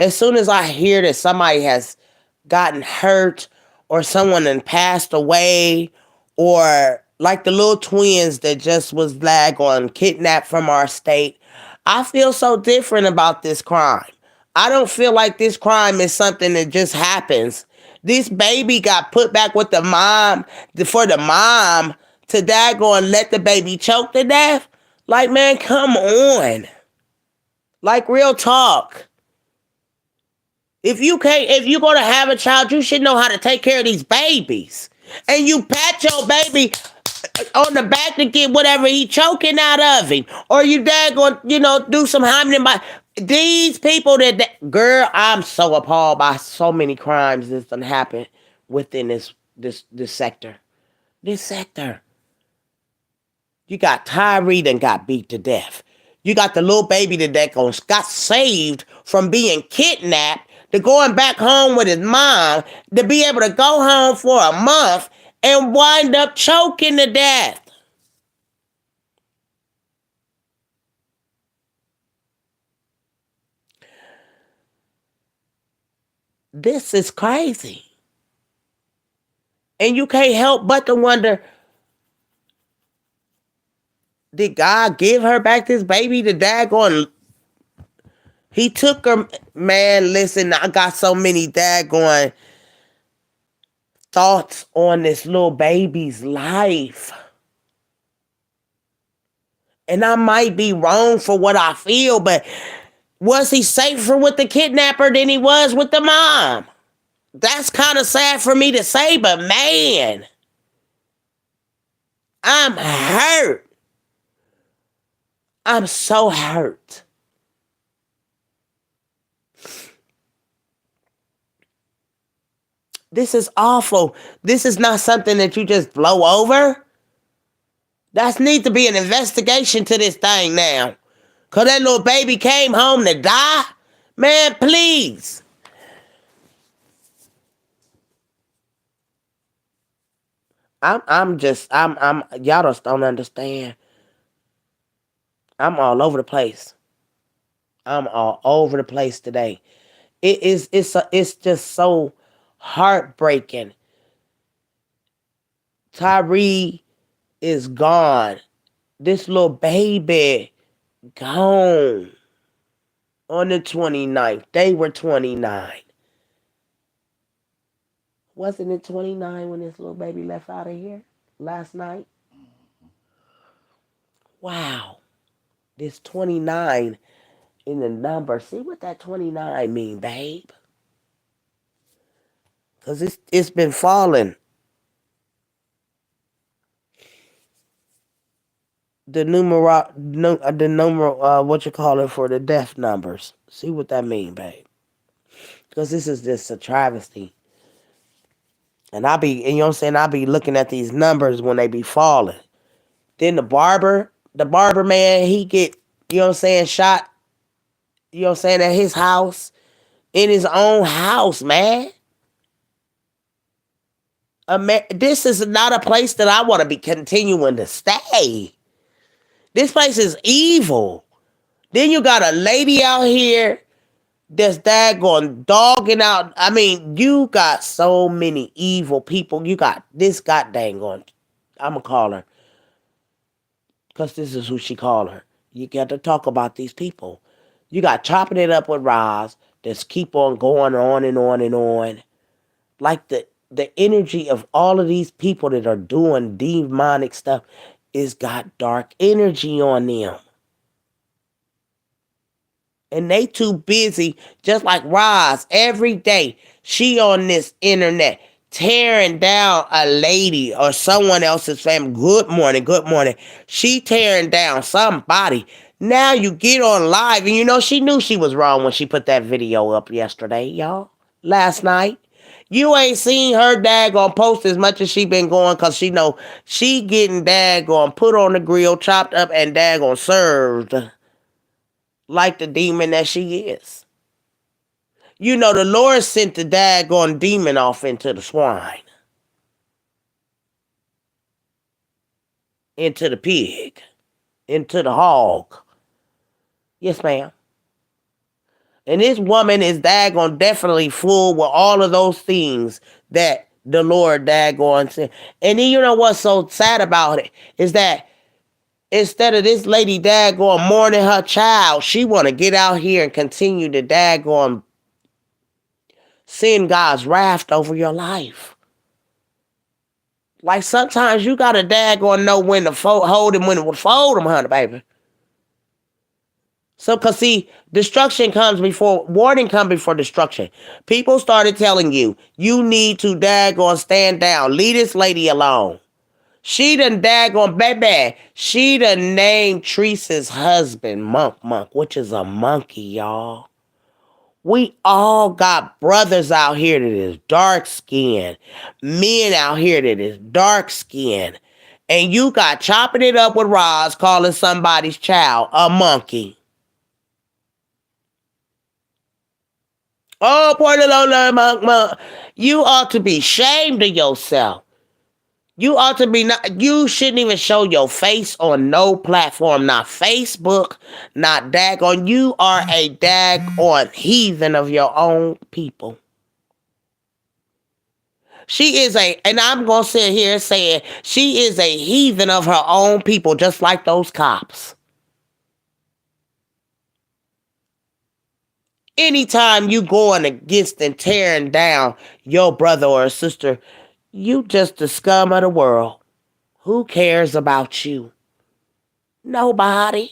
As soon as I hear that somebody has gotten hurt or someone then passed away, or like the little twins that just was on kidnapped from our state, I feel so different about this crime. I don't feel like this crime is something that just happens. This baby got put back with the mom for the mom to daggone let the baby choke to death. Like, man, come on. Like, real talk. If you're gonna have a child, you should know how to take care of these babies. And you pat your baby on the back to get whatever he choking out of him, or you dad going, do some hymen by these people girl. I'm so appalled by so many crimes that's done happen within this sector. This sector. You got Tyree that got beat to death. You got the little baby that got saved from being kidnapped to going back home with his mom to be able to go home for a month and wind up choking to death. This is crazy. And you can't help but to wonder, did God give her back this baby to daggone? He took her, man, listen, I got so many daggone thoughts on this little baby's life. And I might be wrong for what I feel, but was he safer with the kidnapper than he was with the mom? That's kind of sad for me to say, but man, I'm hurt. I'm so hurt. This is awful. This is not something that you just blow over. That needs to be an investigation to this thing now. Because that little baby came home to die. Man, please. Y'all just don't understand. I'm all over the place. I'm all over the place today. It's just so heartbreaking. Tyree is gone. This little baby gone on the 29th. They were 29. Wasn't it 29 when this little baby left out of here last night? Wow. This 29 in the number. See what that 29 mean, babe? Because it's been falling. The numeral, what you call it for the death numbers. See what that mean, babe? Because this is just a travesty. And you know what I'm saying? I be looking at these numbers when they be falling. Then the barber man, he get, you know what I'm saying, shot, you know what I'm saying, at his house, in his own house, man. This is not a place that I want to be continuing to stay. This place is evil. Then you got a lady out here that's daggone dogging out. I mean, you got so many evil people. You got this goddamn going. I'm going to call her. Because this is who she called her. You got to talk about these people. You got chopping it up with Roz. Just keep on going on and on and on. Like the energy of all of these people that are doing demonic stuff is got dark energy on them. And they too busy, just like Roz, every day she on this internet tearing down a lady or someone else's family. Good morning, good morning. She tearing down somebody. Now you get on live, and you know she knew she was wrong when she put that video up yesterday, y'all. Last night. You ain't seen her daggone post as much as she been going, because she know she getting daggone put on the grill, chopped up, and daggone served like the demon that she is. You know, the Lord sent the daggone demon off into the swine, into the pig, into the hog. Yes, ma'am. And this woman is daggone definitely full with all of those things that the Lord daggone said. And then you know what's so sad about it is that instead of this lady daggone mourning her child, she want to get out here and continue to daggone send God's wrath over your life. Like sometimes you gotta daggone know when to hold him, when to fold him, honey, baby. So, cause see, destruction comes before, warning comes before destruction. People started telling you, you need to daggone stand down. Leave this lady alone. She done daggone, baby, she done named Teresa's husband Monk, which is a monkey, y'all. We all got brothers out here that is dark skinned, men out here that is dark skinned, and you got chopping it up with Roz calling somebody's child a monkey. Oh, poor little monk. You ought to be ashamed of yourself. You ought to be not. You shouldn't even show your face on no platform, not Facebook, not daggone. You are a daggone heathen of your own people. She is and I'm gonna sit here saying she is a heathen of her own people, just like those cops. Anytime you going against and tearing down your brother or sister, you just the scum of the world. Who cares about you? Nobody.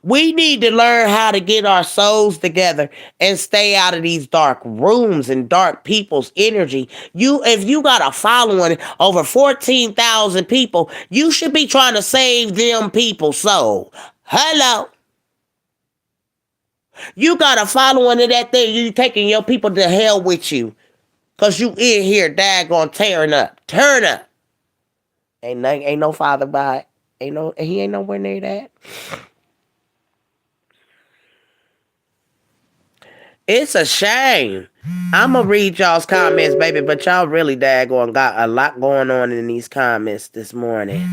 We need to learn how to get our souls together and stay out of these dark rooms and dark people's energy. If you got a following over 14,000 people, you should be trying to save them people's soul. Hello. You got a following of that thing, you taking your people to hell with you. Cause you in here daggone tearing up. Turn up. Ain't no father by it. He ain't nowhere near that. It's a shame. I'ma read y'all's comments, baby, but y'all really daggone got a lot going on in these comments this morning.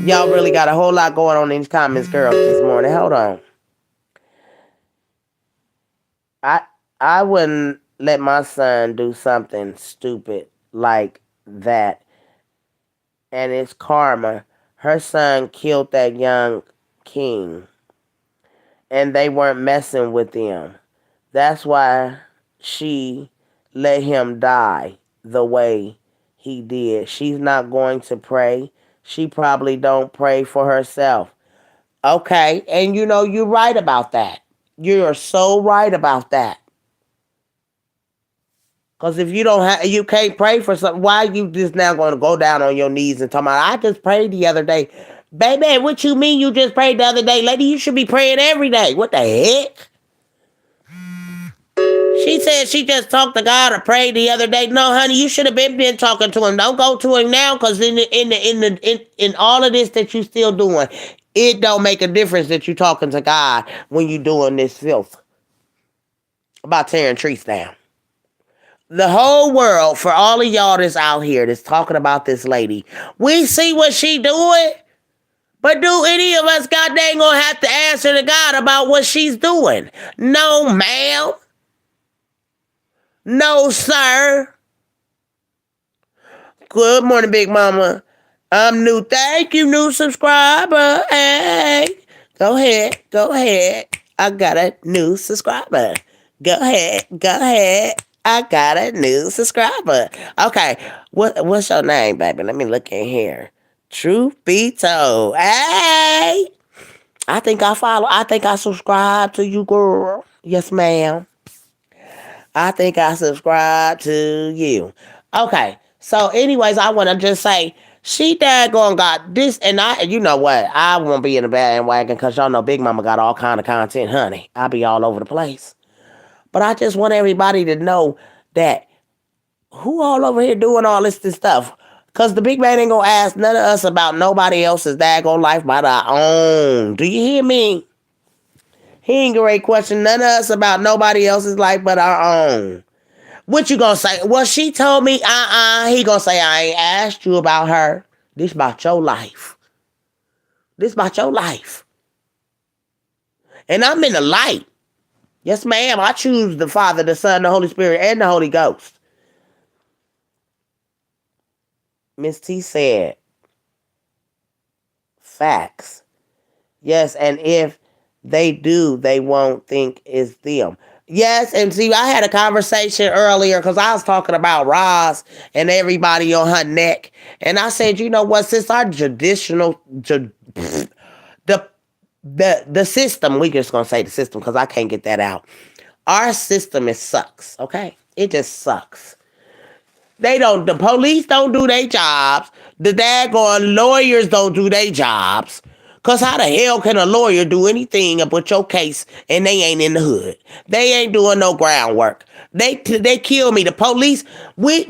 Y'all really got a whole lot going on in these comments, girls, this morning. Hold on. I wouldn't let my son do something stupid like that. And it's karma. Her son killed that young king. And they weren't messing with them. That's why she let him die the way he did. She's not going to pray. She probably don't pray for herself. Okay, and you're right about that. You're so right about that. Because if you can't pray for something, why are you just now going to go down on your knees and talk about, I just prayed the other day. Baby, what you mean you just prayed the other day? Lady, you should be praying every day. What the heck? She said she just talked to God or prayed the other day. No, honey, you should have been talking to him. Don't go to him now, because in all of this that you still doing, it don't make a difference that you talking to God when you doing this filth about tearing trees down. The whole world, for all of y'all that's out here that's talking about this lady, we see what she doing. But do any of us goddamn gonna have to answer to God about what she's doing? No, ma'am. No, sir. Good morning, Big Mama. I'm new. Thank you, new subscriber. Hey. Go ahead. I got a new subscriber. Go ahead. I got a new subscriber. Okay. What's your name, baby? Let me look in here. Truth be told. Hey. I think I subscribe to you, girl. Yes, ma'am. I think I subscribe to you. Okay. So anyways, I want to just say, she daggone got this, and you know what? I won't be in the bandwagon because y'all know Big Mama got all kind of content, honey. I'll be all over the place. But I just want everybody to know that who all over here doing all this stuff? Because the big man ain't going to ask none of us about nobody else's daggone life but our own. Do you hear me? He ain't going to question none of us about nobody else's life but our own. What you going to say? Well, she told me, He going to say, I ain't asked you about her. This about your life. This about your life. And I'm in the light. Yes, ma'am. I choose the Father, the Son, the Holy Spirit, and the Holy Ghost. Miss T said, facts. Yes, and if they do, they won't think it's them. Yes, and see, I had a conversation earlier because I was talking about Roz and everybody on her neck. And I said, you know what, since our the the system, we just gonna say the system because I can't get that out. Our system sucks, okay? It just sucks. The police don't do their jobs. The daggone lawyers don't do their jobs. Cause how the hell can a lawyer do anything about your case and they ain't in the hood? They ain't doing no groundwork. They kill me. The police, let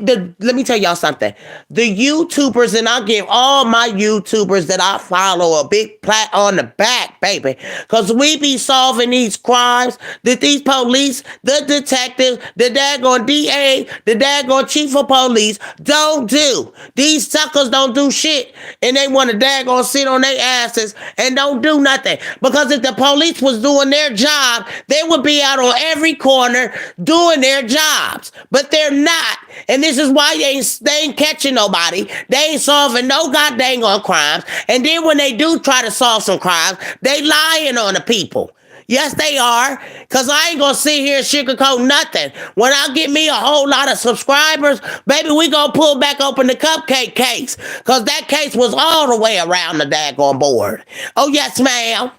me tell y'all something. The YouTubers, and I give all my YouTubers that I follow a big plat on the back, baby. Cause we be solving these crimes that these police, the detectives, the daggone DA, the daggone chief of police don't do. These suckers don't do shit. And they want to daggone sit on their asses and don't do nothing. Because if the police was doing their job, they would be out on every corner doing their jobs. But they're not. And this is why they ain't catching nobody. They ain't solving no goddamn on crimes. And then when they do try to solve some crimes, they lying on the people. Yes, they are. Because I ain't going to sit here and sugarcoat nothing. When I get me a whole lot of subscribers, baby, we going to pull back open the cupcake case. Because that case was all the way around the daggone board. Oh, yes, ma'am.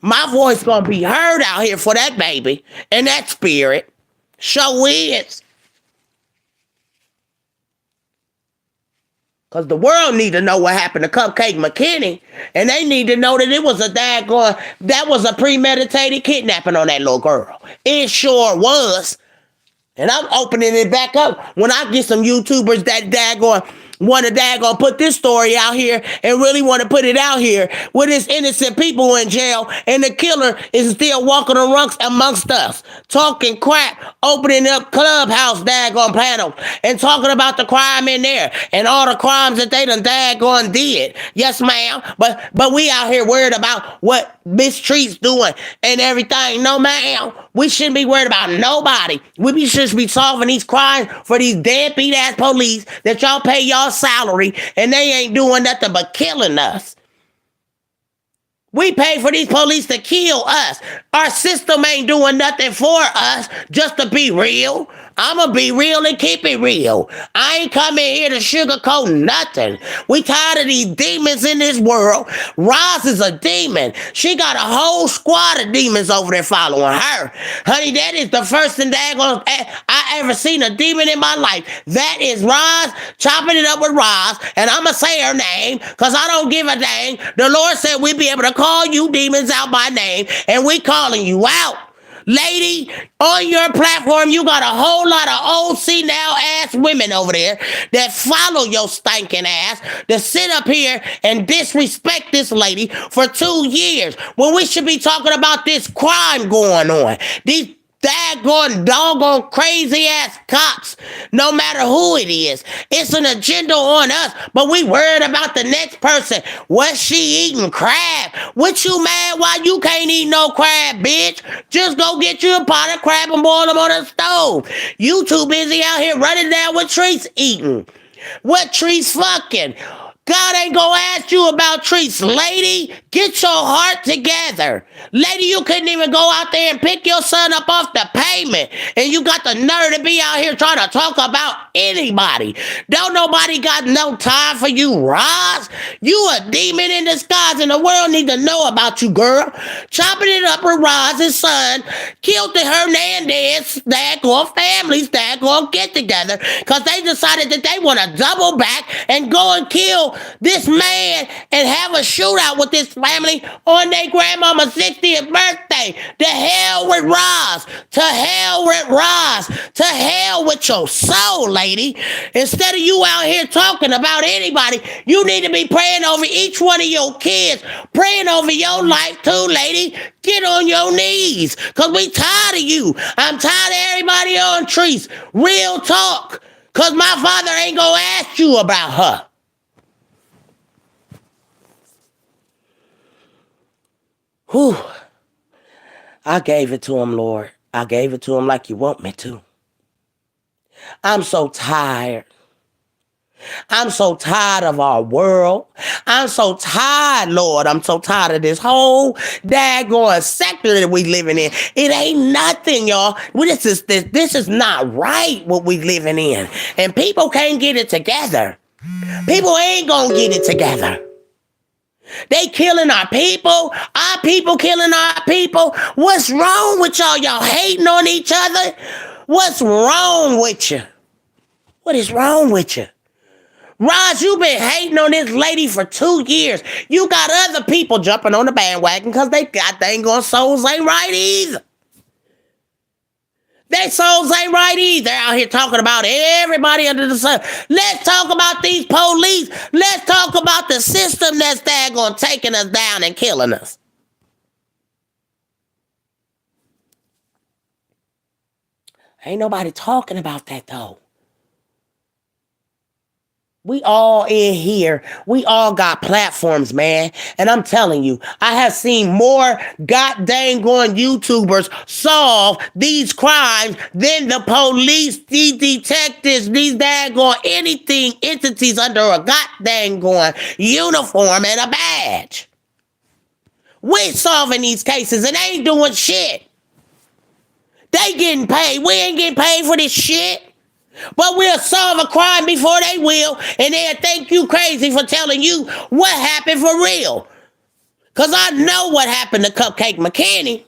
My voice going to be heard out here for that baby and that spirit. Show is. Because the world need to know what happened to Cupcake McKinney. And they need to know that it was that was a premeditated kidnapping on that little girl. It sure was. And I'm opening it back up when I get some YouTubers that want to put this story out here and really want to put it out here with his innocent people in jail and the killer is still walking amongst us, talking crap, opening up Clubhouse panels and talking about the crime in there and all the crimes that they done did. Yes, ma'am. But we out here worried about what Miss Treat's doing and everything. No, ma'am. We shouldn't be worried about nobody. We should be solving these crimes for these deadbeat ass police that y'all pay y'all salary and they ain't doing nothing but killing us. We pay for these police to kill us. Our system ain't doing nothing for us, just to be real. I'ma be real and keep it real. I ain't coming here to sugarcoat nothing. We tired of these demons in this world. Roz is a demon. She got a whole squad of demons over there following her. Honey, that is the first thing I ever seen a demon in my life. That is Roz, chopping it up with Roz, and I'ma say her name, because I don't give a dang. The Lord said we'd be able to call you demons out by name, and we calling you out. Lady, on your platform, you got a whole lot of old senile ass women over there that follow your stinking ass to sit up here and disrespect this lady for 2 years when we should be talking about this crime going on. These doggone crazy ass cops, no matter who it is. It's an agenda on us, but we worried about the next person. Was she eating crab? What you mad why you can't eat no crab, bitch? Just go get you a pot of crab and boil them on the stove. You too busy out here running down what Treats eating. What Treats fucking. God ain't gonna ask you about Treats, lady. Get your heart together. Lady, you couldn't even go out there and pick your son up off the pavement. And you got the nerve to be out here trying to talk about anybody. Don't nobody got no time for you, Roz. You a demon in disguise and the world need to know about you, girl. Chopping it up with Roz's son. Killed the Hernandez daggone families daggone get together because they decided that they want to double back and go and kill this man and have a shootout with this family on their grandmama's 60th birthday. To hell with Roz. To hell with Roz. To hell with your soul, lady. Instead of you out here talking about anybody, you need to be praying over each one of your kids. Praying over your life too, lady. Get on your knees. Because we tired of you. I'm tired of everybody on Treats. Real talk. Because my father ain't going to ask you about her. Whew. I gave it to him, Lord. I gave it to him like you want me to. I'm so tired. I'm so tired of our world. I'm so tired, Lord. I'm so tired of this whole daggone sector that we living in. It ain't nothing, y'all. This is not right what we living in. And people can't get it together. People ain't gonna get it together. They killing our people killing our people. What's wrong with y'all? Y'all hating on each other? What's wrong with you? What is wrong with you? Roz, you been hating on this lady for 2 years. You got other people jumping on the bandwagon because they ain't going souls ain't right either. Their souls ain't right either. They're out here talking about everybody under the sun. Let's talk about these police. Let's talk about the system that's daggone taking us down and killing us. Ain't nobody talking about that though. We all in here. We all got platforms, man. And I'm telling you, I have seen more goddamn going YouTubers solve these crimes than the police, these detectives, these daggone anything entities under a goddamn going uniform and a badge. We solving these cases and they ain't doing shit. They getting paid. We ain't getting paid for this shit. But we'll solve a crime before they will, and they'll think you crazy for telling you what happened for real. Because I know what happened to Cupcake McKinney.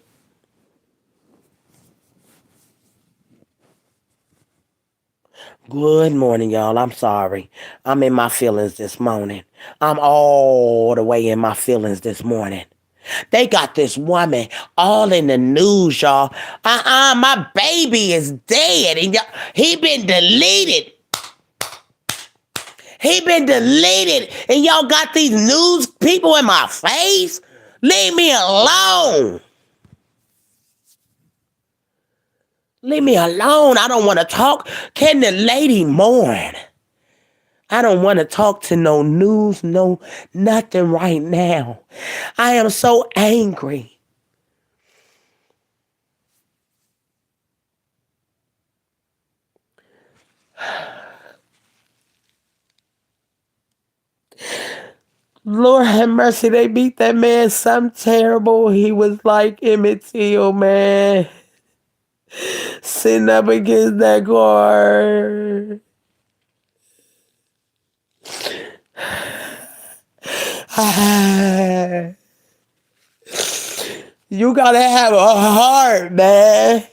Good morning, y'all. I'm sorry. I'm in my feelings this morning. I'm all the way in my feelings this morning. They got this woman all in the news, y'all. My baby is dead, and he been deleted. He been deleted, and y'all got these news people in my face? Leave me alone. Leave me alone. I don't want to talk. Can the lady mourn? I don't want to talk to no news, no nothing right now. I am so angry. Lord have mercy, they beat that man something terrible. He was like Emmett Till, man. Sitting up against that guard. You gotta have a heart, man.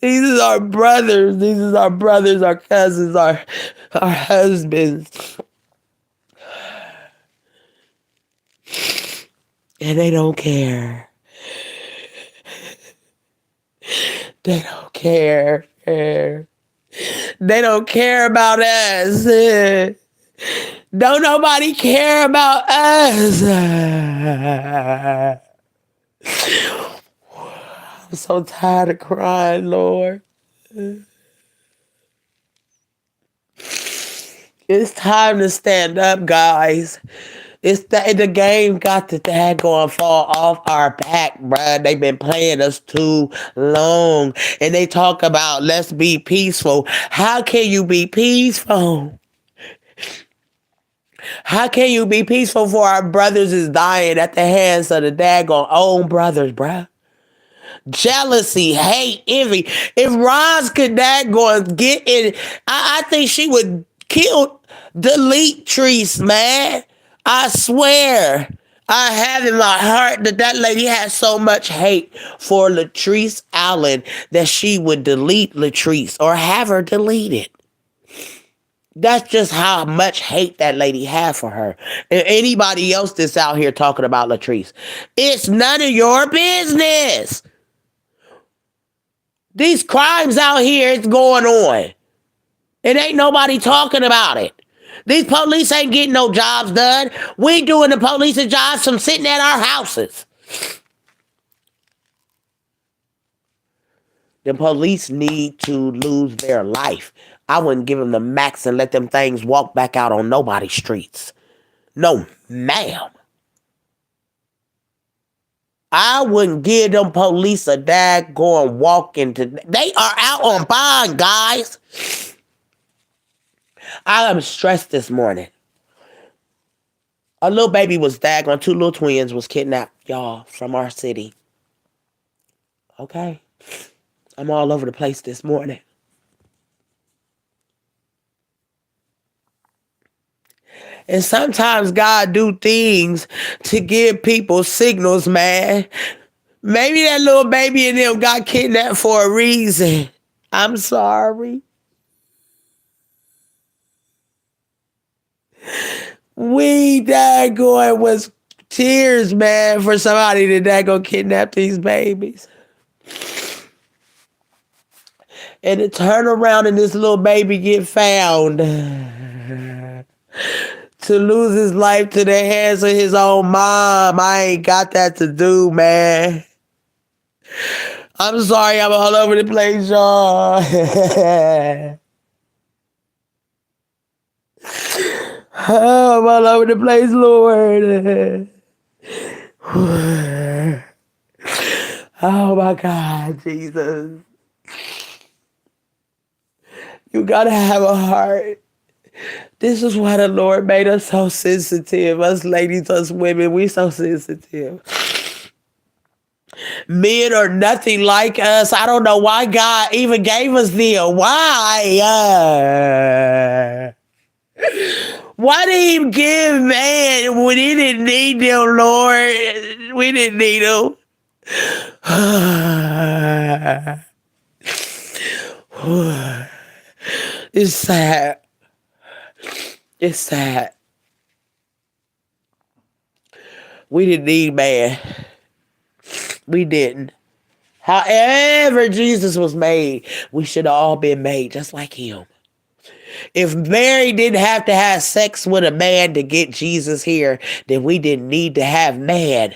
These is our brothers. These is our brothers, our cousins, our husbands. And they don't care. They don't care. They don't care about us. Don't nobody care about us. I'm so tired of crying, Lord. It's time to stand up, guys. It's the game got to daggone fall off our back, bruh. They've been playing us too long. And they talk about let's be peaceful. How can you be peaceful? How can you be peaceful for our brothers is dying at the hands of the daggone own brothers, bruh? Jealousy, hate, envy. If Roz could daggone get in, I think she would delete Treese, man. I swear. I have in my heart that lady has so much hate for Latrice Allen that she would delete Latrice or have her deleted. That's just how much hate that lady had for her. And anybody else that's out here talking about Latrice. It's none of your business. These crimes out here is going on. It ain't nobody talking about it. These police ain't getting no jobs done. We doing the police's jobs from sitting at our houses. The police need to lose their life. I wouldn't give them the max and let them things walk back out on nobody's streets. No, ma'am. I wouldn't give them police a daggone walking to. They are out on bond, guys. I am stressed this morning. A little baby was daggone. 2 little twins was kidnapped, y'all, from our city. Okay. I'm all over the place this morning. And sometimes God do things to give people signals, man. Maybe that little baby and them got kidnapped for a reason. I'm sorry. We daggone was tears, man, for somebody to daggone kidnap these babies. And to turn around and this little baby get found. To lose his life to the hands of his own mom. I ain't got that to do, man. I'm sorry, I'm all over the place, y'all. Oh, I'm all over the place, Lord. Oh my God, Jesus. You gotta have a heart. This is why the Lord made us so sensitive. Us ladies, us women, we so sensitive. Men are nothing like us. I don't know why God even gave us them. Why? Why did he give man when he didn't need them, Lord? We didn't need them. It's sad. It's sad. We didn't need man. We didn't. However Jesus was made, we should have all been made just like him. If Mary didn't have to have sex with a man to get Jesus here, then we didn't need to have man.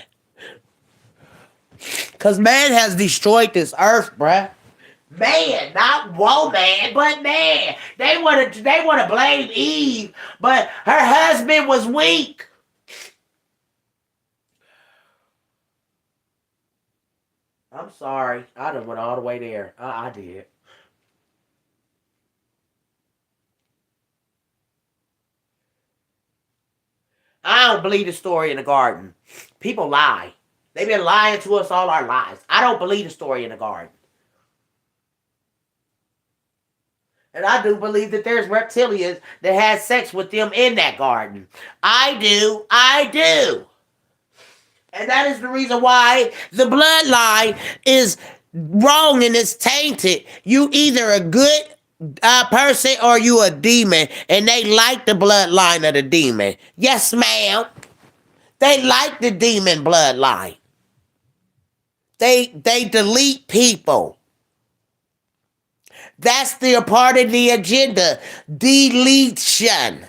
Because man has destroyed this earth, bruh. Man, not woman, but man. They want to blame Eve, but her husband was weak. I'm sorry. I done went all the way there. I did. I don't believe the story in the garden. People lie. They've been lying to us all our lives. I don't believe the story in the garden. And I do believe that there's reptilians that had sex with them in that garden. I do. I do. And that is the reason why the bloodline is wrong and it's tainted. You either a good person or you a demon. And they like the bloodline of the demon. Yes, ma'am. They like the demon bloodline. They delete people. That's their part of the agenda. Deletion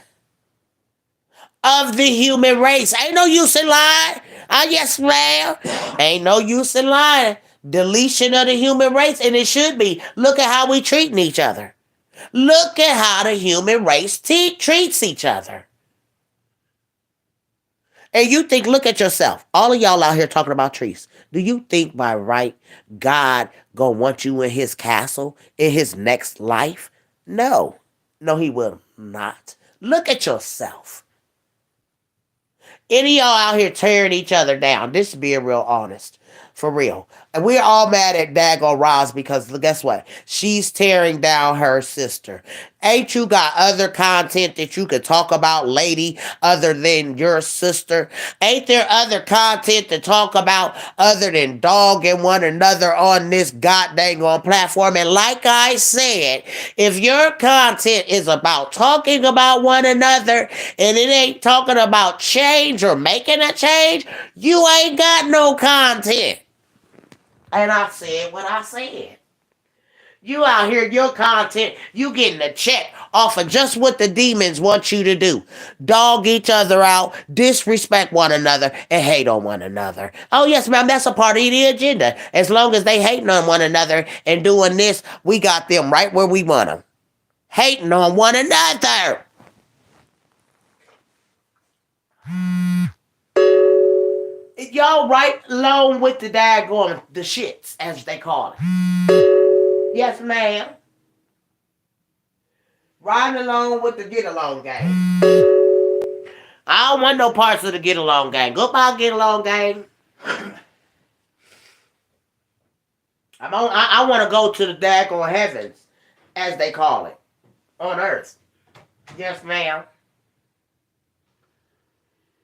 of the human race. Ain't no use in lying. Yes, ma'am. Ain't no use in lying. Deletion of the human race, and it should be. Look at how we treating each other. Look at how the human race treats each other. And you think, look at yourself. All of y'all out here talking about trees. Do you think by right God gonna want you in his castle in his next life? No. No, he will not. Look at yourself. Any of y'all out here tearing each other down. This is being real honest. For real. And we're all mad at Dago Roz because guess what? She's tearing down her sister. Ain't you got other content that you could talk about, lady, other than your sister? Ain't there other content to talk about other than dogging one another on this goddamn platform? And like I said, if your content is about talking about one another and it ain't talking about change or making a change, you ain't got no content. And I said what I said. You out here, your content, you getting a check off of just what the demons want you to do. Dog each other out, disrespect one another, and hate on one another. Oh, yes, ma'am, that's a part of the agenda. As long as they hating on one another and doing this, we got them right where we want them. Hating on one another. Y'all right along with the daggone the shits, as they call it. Yes, ma'am. Riding along with the get along gang. I don't want no parts of the get along gang. Goodbye, get along gang. I want to go to the daggone heavens, as they call it, on earth. Yes, ma'am.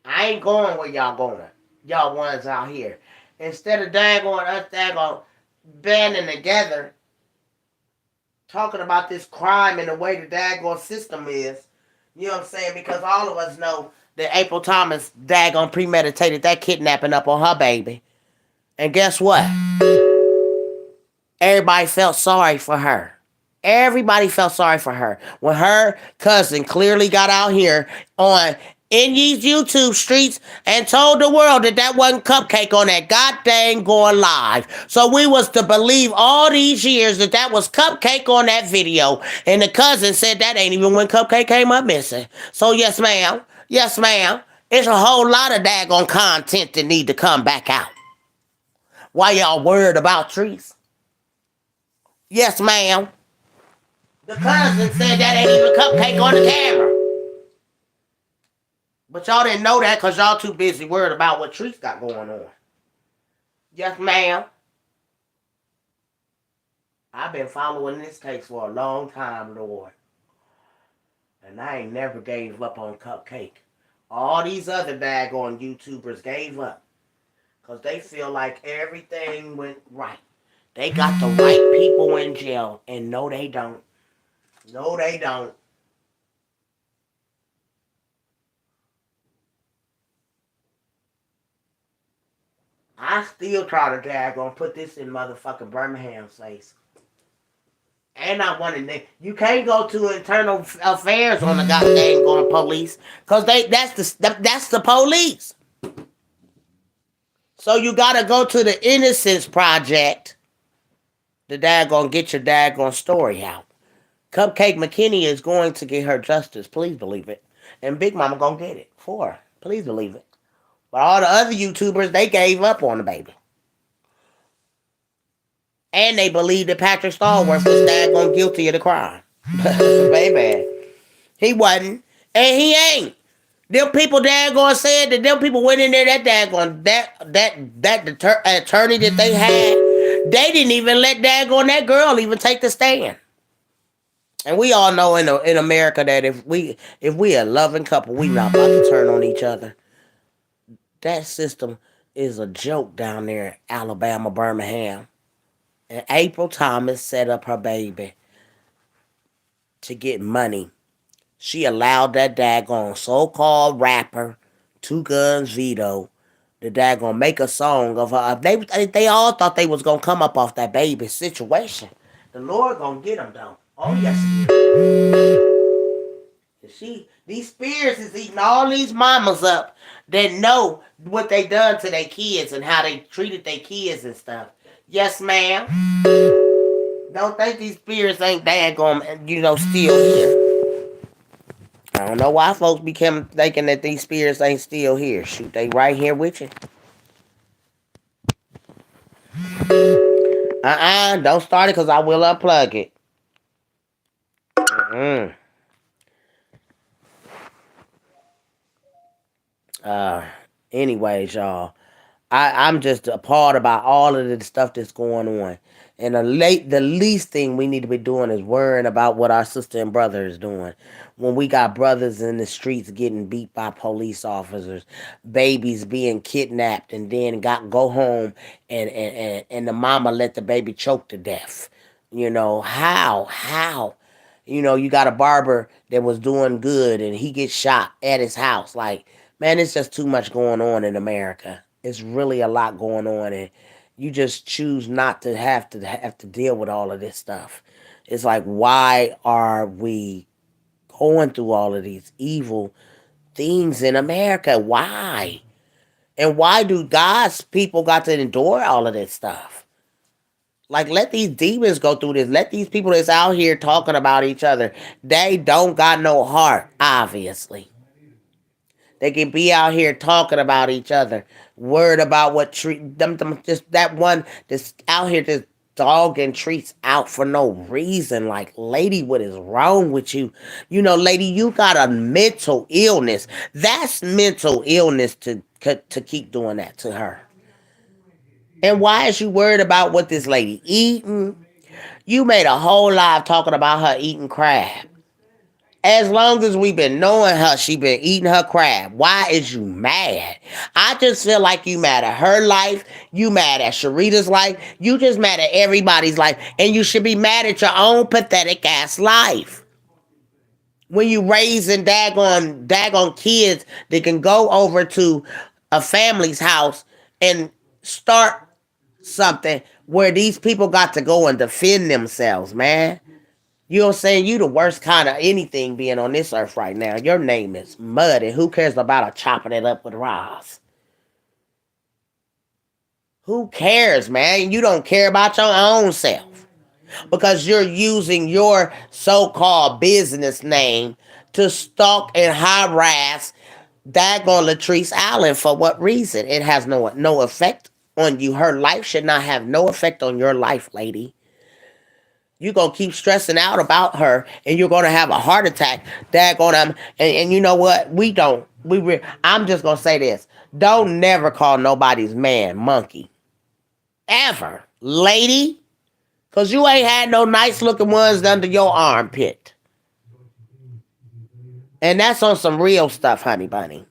I ain't going where y'all going. Y'all ones out here. Instead of daggone us daggone banding together, talking about this crime and the way the daggone system is. You know what I'm saying? Because all of us know that April Thomas daggone premeditated that kidnapping up on her baby. And guess what? Everybody felt sorry for her. Everybody felt sorry for her. When her cousin clearly got out here on in these YouTube streets and told the world that that wasn't Cupcake on that goddamn going live. So we was to believe all these years that that was Cupcake on that video. And the cousin said that ain't even when Cupcake came up missing. So yes, ma'am. Yes, ma'am. It's a whole lot of daggone content that need to come back out. Why y'all worried about trees? Yes, ma'am. The cousin said that ain't even Cupcake on the camera. But y'all didn't know that because y'all too busy worried about what Treese got going on. Yes, ma'am. I've been following this case for a long time, Lord. And I ain't never gave up on Cupcake. All these other daggone YouTubers gave up. Because they feel like everything went right. They got the right people in jail. And no, they don't. No, they don't. I still try to daggone put this in motherfucking Birmingham's face. And I wanted to. You can't go to internal affairs on the goddamn going police, cause that's the police. So you gotta go to the Innocence Project to daggone get your daggone story out. Cupcake McKinney is going to get her justice, please believe it, and Big Mama gonna get it for her, please believe it. But all the other YouTubers, they gave up on the baby. And they believed that Patrick Stallworth was daggone guilty of the crime. Baby. He wasn't. And he ain't. Them people daggone said that them people went in there that daggone that attorney that they had, they didn't even let daggone that girl even take the stand. And we all know in America that if we a loving couple, we not about to turn on each other. That system is a joke down there in Alabama, Birmingham. And April Thomas set up her baby to get money. She allowed that daggone so-called rapper, Two Guns Vito, the daggone make a song of her. They all thought they was gonna come up off that baby situation. The Lord gonna get them though. Oh yes, he is. These Spears is eating all these mamas up that know what they done to their kids and how they treated their kids and stuff. Yes, ma'am. Don't think these Spears ain't daggone, still here. I don't know why folks became thinking that these Spears ain't still here. Shoot, they right here with you. Don't start it because I will unplug it. Anyways, y'all. I'm just appalled about all of the stuff that's going on. And the least thing we need to be doing is worrying about what our sister and brother is doing. When we got brothers in the streets getting beat by police officers, babies being kidnapped and then go home and the mama let the baby choke to death. How? You got a barber that was doing good and he gets shot at his house. Like, man, it's just too much going on in America. It's really a lot going on, and you just choose not to have to deal with all of this stuff. It's like, why are we going through all of these evil things in America? Why? And why do God's people got to endure all of this stuff? Like, let these demons go through this. Let these people that's out here talking about each other. They don't got no heart, obviously. They can be out here talking about each other, worried about what treat them just that one that's out here just dogging treats out for no reason. Like, lady, what is wrong with you? You know, lady, you got a mental illness. That's mental illness to keep doing that to her. And why is you worried about what this lady eating? You made a whole life talking about her eating crab. As long as we've been knowing her, she been eating her crab. Why is you mad? I just feel like you mad at her life. You mad at Sharita's life. You just mad at everybody's life. And you should be mad at your own pathetic ass life. When you raising daggone kids that can go over to a family's house and start something where these people got to go and defend themselves, man. You know what I'm saying? You the worst kind of anything being on this earth right now. Your name is mud, and who cares about a chopping it up with Roz? Who cares, man? You don't care about your own self because you're using your so-called business name to stalk and harass daggone Latrice Allen. For what reason? It has no effect on you. Her life should not have no effect on your life, lady. You're going to keep stressing out about her and you're going to have a heart attack. And you know what? I'm just going to say this. Don't never call nobody's man monkey. Ever. Lady. Because you ain't had no nice looking ones under your armpit. And that's on some real stuff, honey bunny.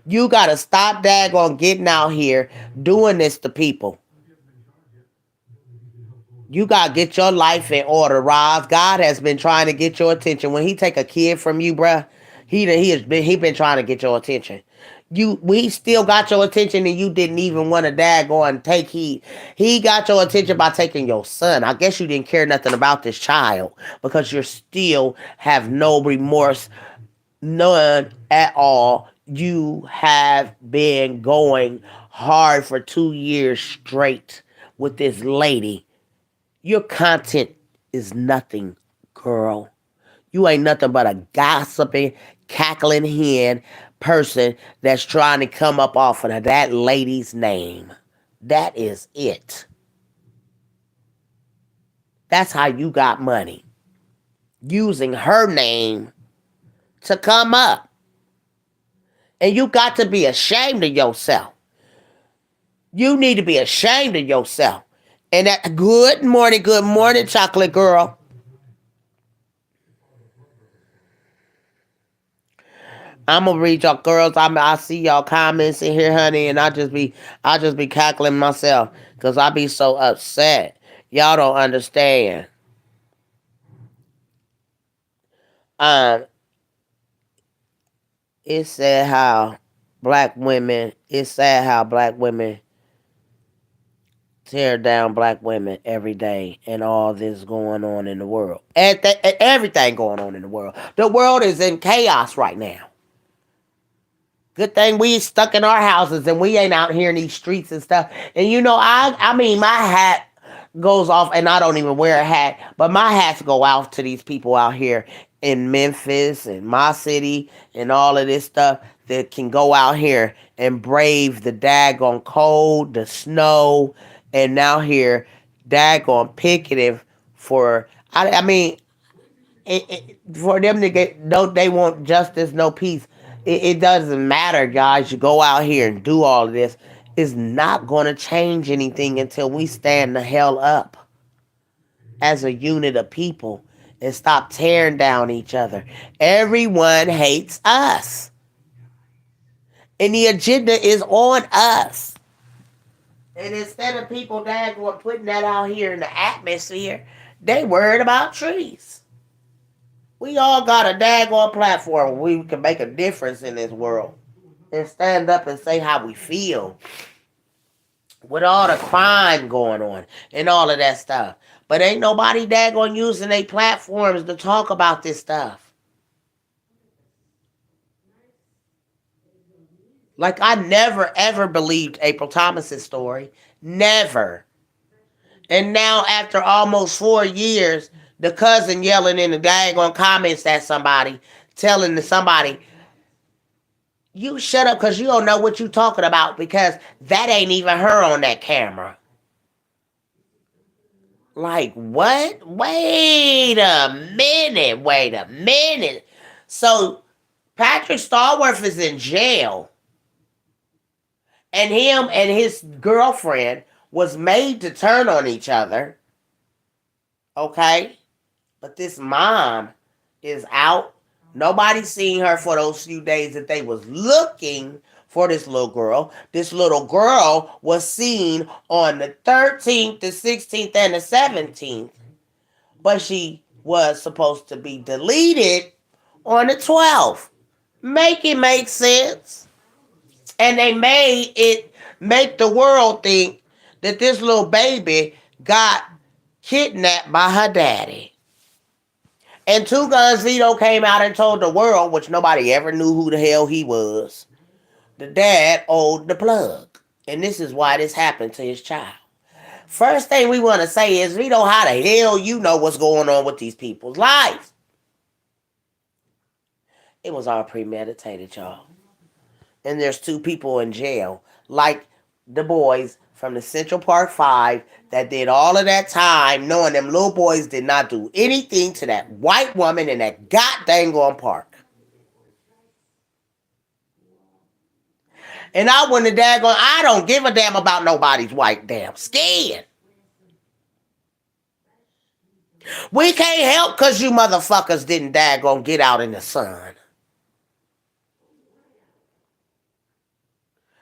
You got to stop daggone getting out here doing this to people. You got to get your life in order, Roz. God has been trying to get your attention. When he take a kid from you, bruh, he been trying to get your attention. We still got your attention and you didn't even want to daggone take heed. He got your attention by taking your son. I guess you didn't care nothing about this child because you still have no remorse, none at all. You have been going hard for 2 years straight with this lady. Your content is nothing, girl. You ain't nothing but a gossiping, cackling hen person that's trying to come up off of that lady's name. That is it. That's how you got money. Using her name to come up. And you got to be ashamed of yourself. You need to be ashamed of yourself. And that good morning, chocolate girl. I'm gonna read y'all girls. I see y'all comments in here, honey, and I just be cackling myself because I be so upset. Y'all don't understand. Um, it's sad how black women. It's sad how black women tear down black women every day and all this going on in the world. Everything going on in the world. The world is in chaos right now. Good thing we stuck in our houses and we ain't out here in these streets and stuff. And you know, I mean, my hat goes off, and I don't even wear a hat, but my hats go out to these people out here in Memphis and my city and all of this stuff that can go out here and brave the daggone cold, the snow, and now here daggone picketing for. I mean, for them to get no, they want justice, no peace. It doesn't matter, guys. You go out here and do all of this. It's not going to change anything until we stand the hell up as a unit of people and stop tearing down each other. Everyone hates us. And the agenda is on us. And instead of people daggone putting that out here in the atmosphere, they worried about trees. We all got a daggone platform where we can make a difference in this world and stand up and say how we feel with all the crime going on and all of that stuff. But ain't nobody daggone using their platforms to talk about this stuff. Like, I never ever believed April Thomas's story. Never. And now after almost 4 years, the cousin yelling in the daggone comments at somebody, telling somebody, You shut up because you don't know what you talking about because that ain't even her on that camera. Like, what? Wait a minute. Wait a minute. So, Patrick Starworth is in jail, and him and his girlfriend was made to turn on each other. Okay? But this mom is out. Nobody seen her for those few days that they was looking for this little girl. This little girl was seen on the 13th, the 16th, and the 17th. But she was supposed to be deleted on the 12th. Make it make sense. And they make the world think that this little baby got kidnapped by her daddy. And Two Guns Vito came out and told the world, which nobody ever knew who the hell he was, the dad owed the plug. And this is why this happened to his child. First thing we want to say is, Vito, how the hell you know what's going on with these people's lives? It was all premeditated, y'all. And there's two people in jail, like the boys from the Central Park 5 that did all of that time knowing them little boys did not do anything to that white woman in that goddamn park. And I wouldn't have daggone, I don't give a damn about nobody's white damn skin. We can't help because you motherfuckers didn't daggone get out in the sun.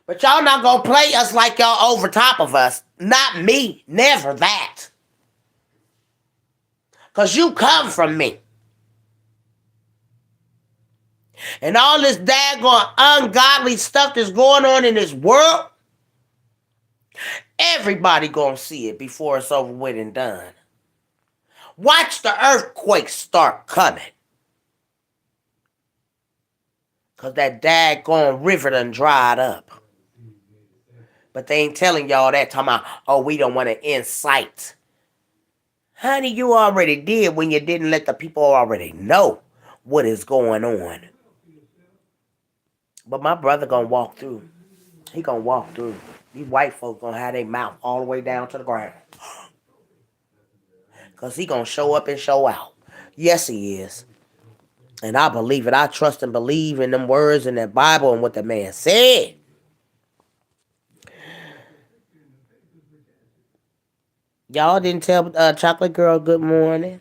But y'all not gonna play us like y'all over top of us. Not me. Never that. Because you come from me. And all this daggone ungodly stuff that's going on in this world, everybody gonna see it before it's over with and done. Watch the earthquakes start coming. Because that daggone river done dried up. But they ain't telling y'all that, talking about, oh, we don't want to incite. Honey, you already did when you didn't let the people already know what is going on. But my brother gonna walk through. He gonna walk through. These white folks gonna have their mouth all the way down to the ground. Because he gonna show up and show out. Yes, he is. And I believe it. I trust and believe in them words in that Bible and what the man said. Y'all didn't tell Chocolate Girl good morning.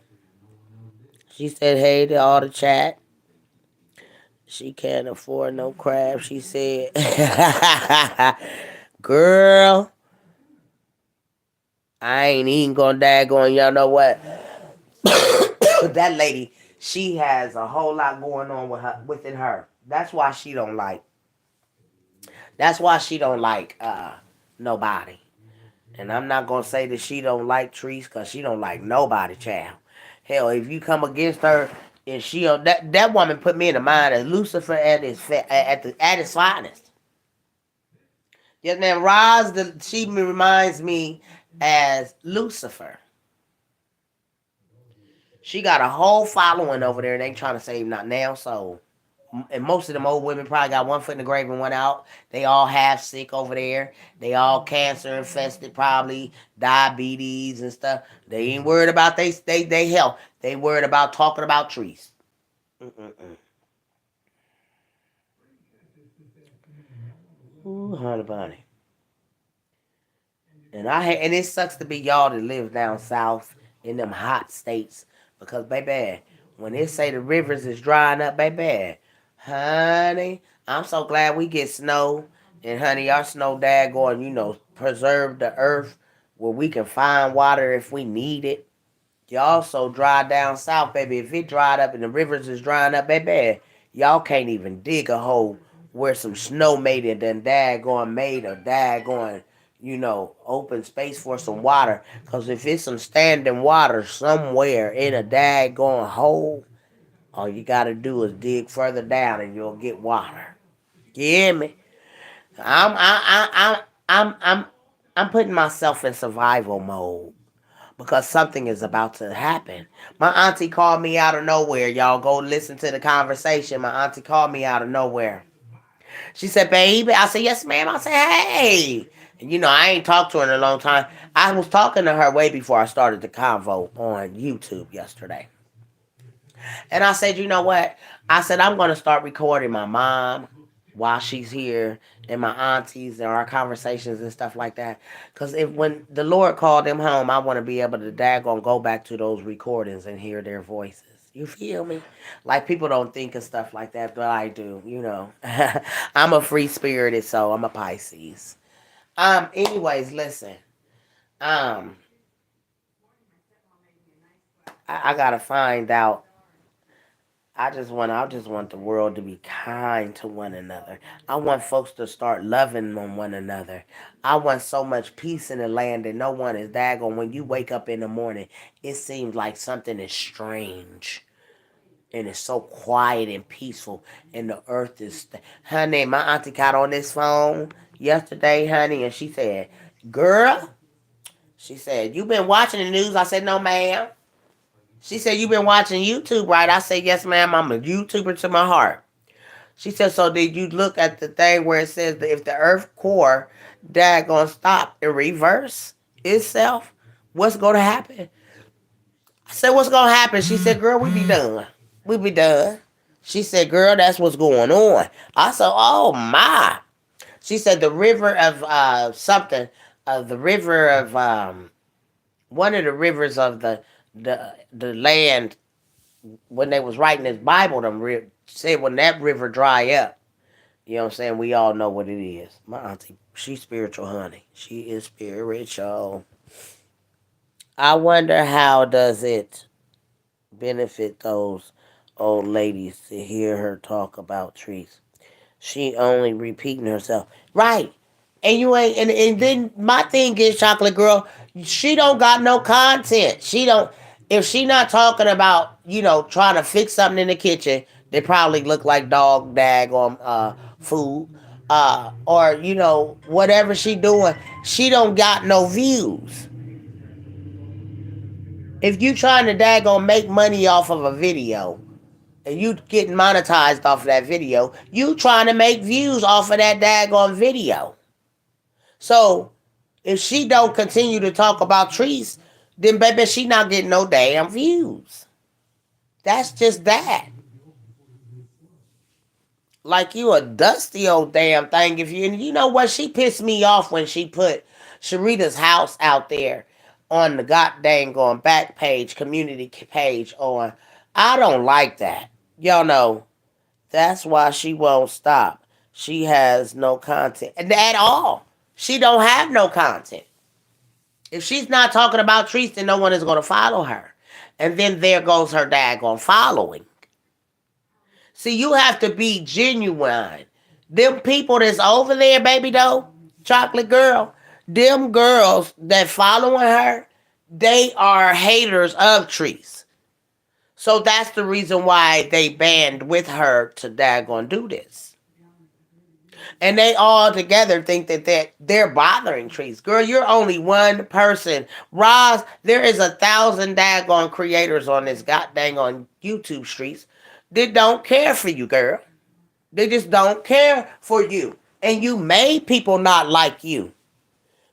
She said hey to all the chat. She can't afford no crab, she said. Girl, I ain't even gonna daggone, y'all know what? That lady, she has a whole lot going on within her. That's why she don't like. That's why she don't like nobody. And I'm not gonna say that she don't like Treese, cause she don't like nobody, child. Hell, if you come against her, and that woman put me in the mind of Lucifer at his finest. Yes, man, Roz, she reminds me as Lucifer. She got a whole following over there, and they trying to save not now. So, and most of them old women probably got one foot in the grave and one out. They all half sick over there. They all cancer infested, probably diabetes and stuff. They ain't worried about they health. They worried about talking about trees. Ooh, honey bunny. And it sucks to be y'all that live down south in them hot states because baby, when they say the rivers is drying up, baby, honey, I'm so glad we get snow. And honey, our snow daggone, preserve the earth where we can find water if we need it. You also dry down south, baby. If it dried up and the rivers is drying up, baby, y'all can't even dig a hole where some snow made it and daggone made a daggone, open space for some water. Because if it's some standing water somewhere in a daggone hole, all you gotta do is dig further down and you'll get water. You hear me? I'm putting myself in survival mode because something is about to happen. My auntie called me out of nowhere. Y'all go listen to the conversation. My auntie called me out of nowhere. She said, baby. I said, yes, ma'am. I said, hey. And I ain't talked to her in a long time. I was talking to her way before I started the convo on YouTube yesterday. And I said, you know what? I said, I'm going to start recording my mom while she's here and my aunties and our conversations and stuff like that. Because if when the Lord called them home, I want to be able to daggone go back to those recordings and hear their voices. You feel me? Like people don't think of stuff like that, but I do. I'm a free spirited soul. I'm a Pisces. Anyways, listen. Um, I gotta find out. I just want the world to be kind to one another. I want folks to start loving on one another. I want so much peace in the land that no one is daggone. When you wake up in the morning, it seems like something is strange. And it's so quiet and peaceful. And the earth is... Honey, my auntie got on this phone yesterday, honey, and she said, girl, she said, you been watching the news? I said, no, ma'am. She said, you been watching YouTube, right? I said, yes, ma'am. I'm a YouTuber to my heart. She said, so did you look at the thing where it says that if the earth core gonna stop and reverse itself, what's going to happen? I said, what's going to happen? She said, girl, we be done. We be done. She said, girl, that's what's going on. I said, oh, my. She said, the river of something, the river of, one of the rivers of the land, when they was writing this Bible, said when that river dry up, you know what I'm saying? We all know what it is. My auntie, she's spiritual, honey. She is spiritual. I wonder how does it benefit those old ladies to hear her talk about trees. She only repeating herself. Right. And you ain't and then my thing is, chocolate girl, she don't got no content. She don't if she not talking about, trying to fix something in the kitchen, they probably look like dog dag on food. Or, whatever she doing, she don't got no views. If you trying to daggone make money off of a video and you getting monetized off of that video, you trying to make views off of that daggone video. So if she don't continue to talk about trees, then baby, she not getting no damn views. That's just that. Like you a dusty old damn thing. If you know what, she pissed me off when she put Sharita's house out there on the goddamn going back page, community page on. I don't like that. Y'all know that's why she won't stop. She has no content at all. She don't have no content. If she's not talking about trees, then no one is going to follow her. And then there goes her daggone following. See, you have to be genuine. Them people that's over there, baby doll, chocolate girl, them girls that following her, they are haters of trees. So that's the reason why they band with her to daggone do this. And they all together think that they're bothering trees. Girl, you're only one person. Roz, there is 1,000 daggone creators on this goddamn on YouTube streets that don't care for you, girl. They just don't care for you. And you made people not like you.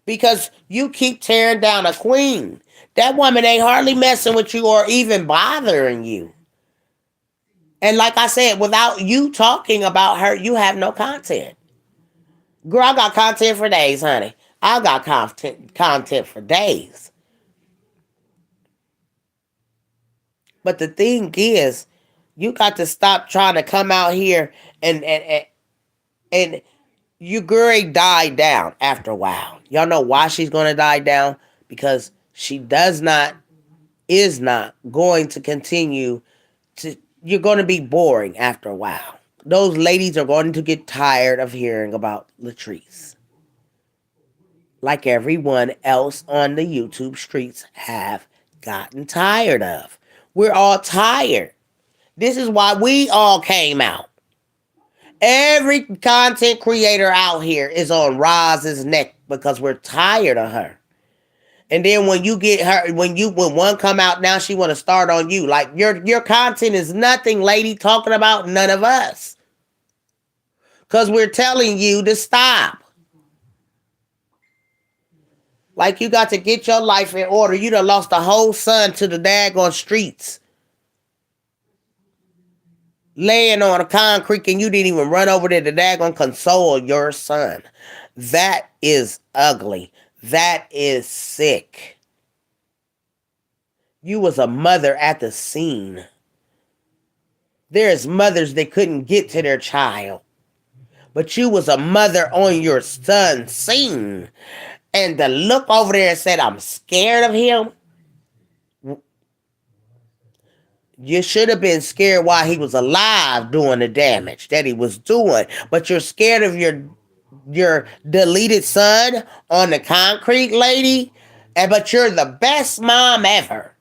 Because you keep tearing down a queen. That woman ain't hardly messing with you or even bothering you. And like I said, without you talking about her, you have no content. Girl, I got content for days, honey. I got content for days. But the thing is, you got to stop trying to come out here and your girl died down after a while. Y'all know why she's going to die down? Because she is not going to continue to, you're going to be boring after a while. Those ladies are going to get tired of hearing about Latrice. Like everyone else on the YouTube streets have gotten tired of. We're all tired. This is why we all came out. Every content creator out here is on Roz's neck because we're tired of her. And then when you get her, when one come out now, she want to start on you. Like your content is nothing, lady, talking about none of us. Because we're telling you to stop. Like you got to get your life in order. You done lost a whole son to the daggone streets. Laying on a concrete and you didn't even run over there to daggone console your son. That is ugly. That is sick. You was a mother at the scene. There's mothers that couldn't get to their child. But you was a mother on your son's scene. And to look over there and said, I'm scared of him. You should have been scared while he was alive doing the damage that he was doing. But you're scared of your deleted son on the concrete, lady. But you're the best mom ever.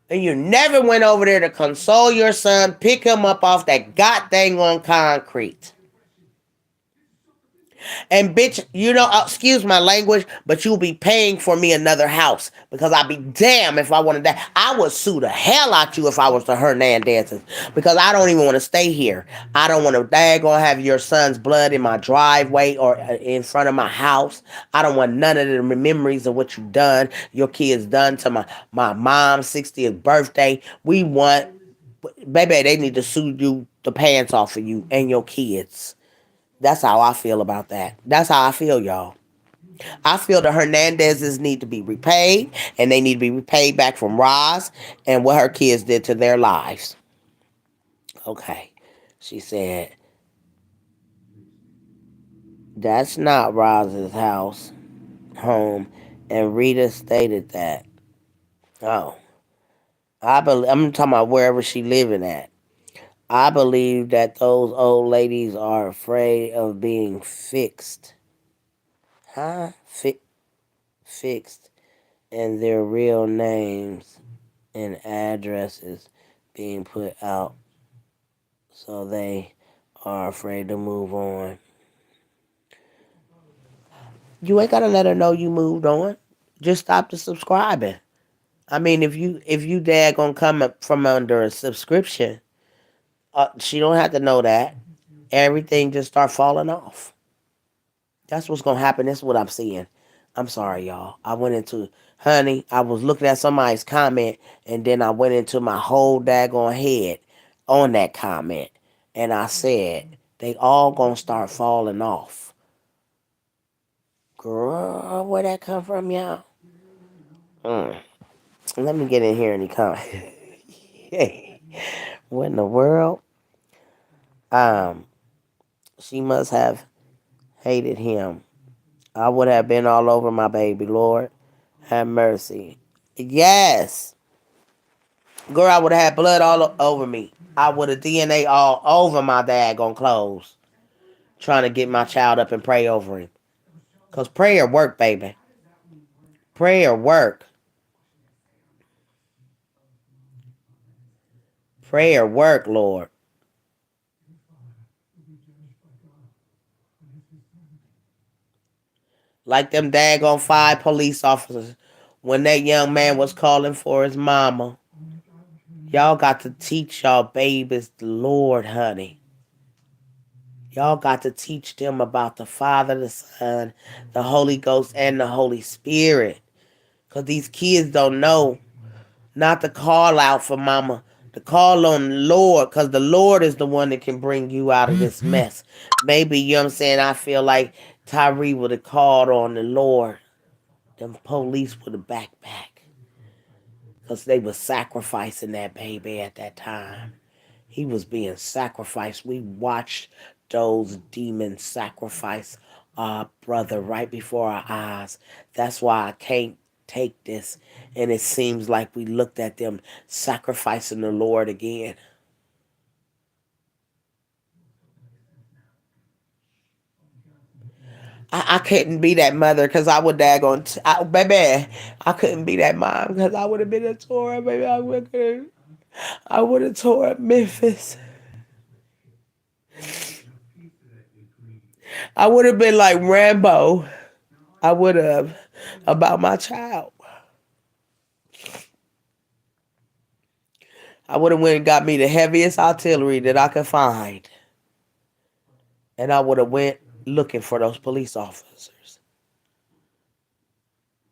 And you never went over there to console your son, pick him up off that goddamn on concrete. And bitch, excuse my language, but you'll be paying for me another house because I'd be damn if I wanted that. I would sue the hell out you if I was the Hernandezes because I don't even want to stay here. I don't want to daggone have your son's blood in my driveway or in front of my house. I don't want none of the memories of what you done, your kids done to my mom's 60th birthday. We want, baby, they need to sue you the pants off of you and your kids. That's how I feel about that. That's how I feel, y'all. I feel the Hernandezes need to be repaid, and they need to be repaid back from Roz and what her kids did to their lives. Okay. She said, that's not Roz's home, and Rita stated that. Oh. I'm talking about wherever she living at. I believe that those old ladies are afraid of being fixed. Huh? Fixed. And their real names and addresses being put out. So they are afraid to move on. You ain't gotta let her know you moved on. Just stop the subscribing. I mean, if you dad gonna come up from under a subscription, she don't have to know that. Everything just start falling off. That's what's gonna happen. That's what I'm seeing. I'm sorry, y'all. I was looking at somebody's comment, and then I went into my whole daggone head on that comment, and I said they all gonna start falling off. Girl, where that come from, y'all? Let me get in here and comment. What in the world? She must have hated him. I would have been all over my baby, Lord. Have mercy. Yes. Girl, I would have had blood all over me. I would have DNA all over my daggone clothes. Trying to get my child up and pray over him. Because prayer work, baby. Prayer work. Prayer work, Lord. Like them daggone 5 police officers when that young man was calling for his mama. Y'all got to teach y'all babies the Lord, honey. Y'all got to teach them about the Father, the Son, the Holy Ghost, and the Holy Spirit. Because these kids don't know not to call out for mama, to call on the Lord, because the Lord is the one that can bring you out of this mess. Maybe, you know what I'm saying, I feel like Tyree would have called on the Lord. Them police would have backed back. Because they were sacrificing that baby at that time. He was being sacrificed. We watched those demons sacrifice our brother right before our eyes. That's why I can't take this. And it seems like we looked at them sacrificing the Lord again. I couldn't be that mother because I would baby. I couldn't be that mom because I would have been a Torah, baby. I would have tore up Memphis. I would have been like Rambo. I would have about my child. I would have went and got me the heaviest artillery that I could find. And I would have went looking for those police officers.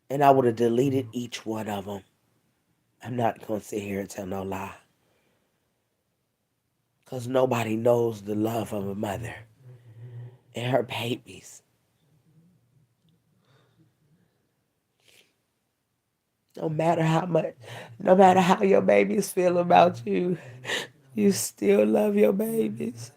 And I would have deleted each one of them. I'm not going to sit here and tell no lie. Because nobody knows the love of a mother and her babies. No matter how much, no matter how your babies feel about you, you still love your babies.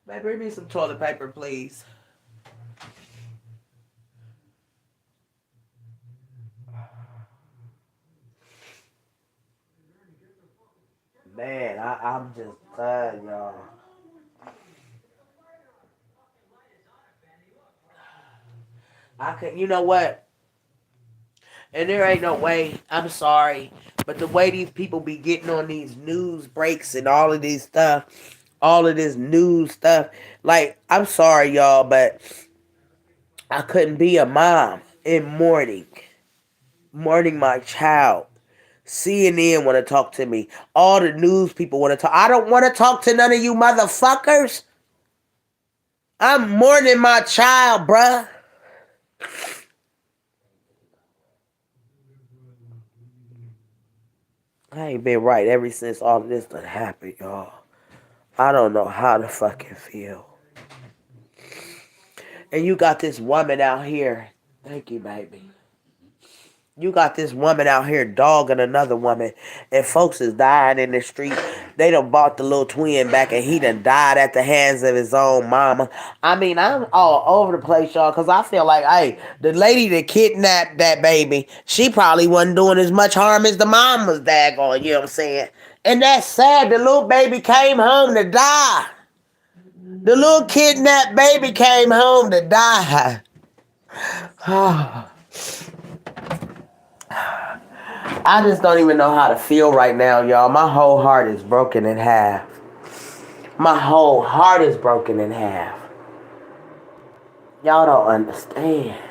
Baby, bring me some toilet paper, please. Man, I'm just tired, y'all. I could, you know what? And there ain't no way. I'm sorry, but the way these people be getting on these news breaks and all of this stuff, all of this news stuff. Like, I'm sorry, y'all, but I couldn't be a mom in mourning my child. CNN want to talk to me. All the news people want to talk. I don't want to talk to none of you motherfuckers. I'm mourning my child, bruh. I ain't been right ever since all of this done happened, y'all. I don't know how to fucking feel. And you got this woman out here. Thank you, baby. You got this woman out here dogging another woman, and folks is dying in the street. They done bought the little twin back, and he done died at the hands of his own mama. I mean, I'm all over the place, y'all, because I feel like, hey, the lady that kidnapped that baby, she probably wasn't doing as much harm as the mom was daggone, you know what I'm saying? And that's sad. The little baby came home to die. The little kidnapped baby came home to die. I just don't even know how to feel right now, y'all. My whole heart is broken in half. My whole heart is broken in half. Y'all don't understand.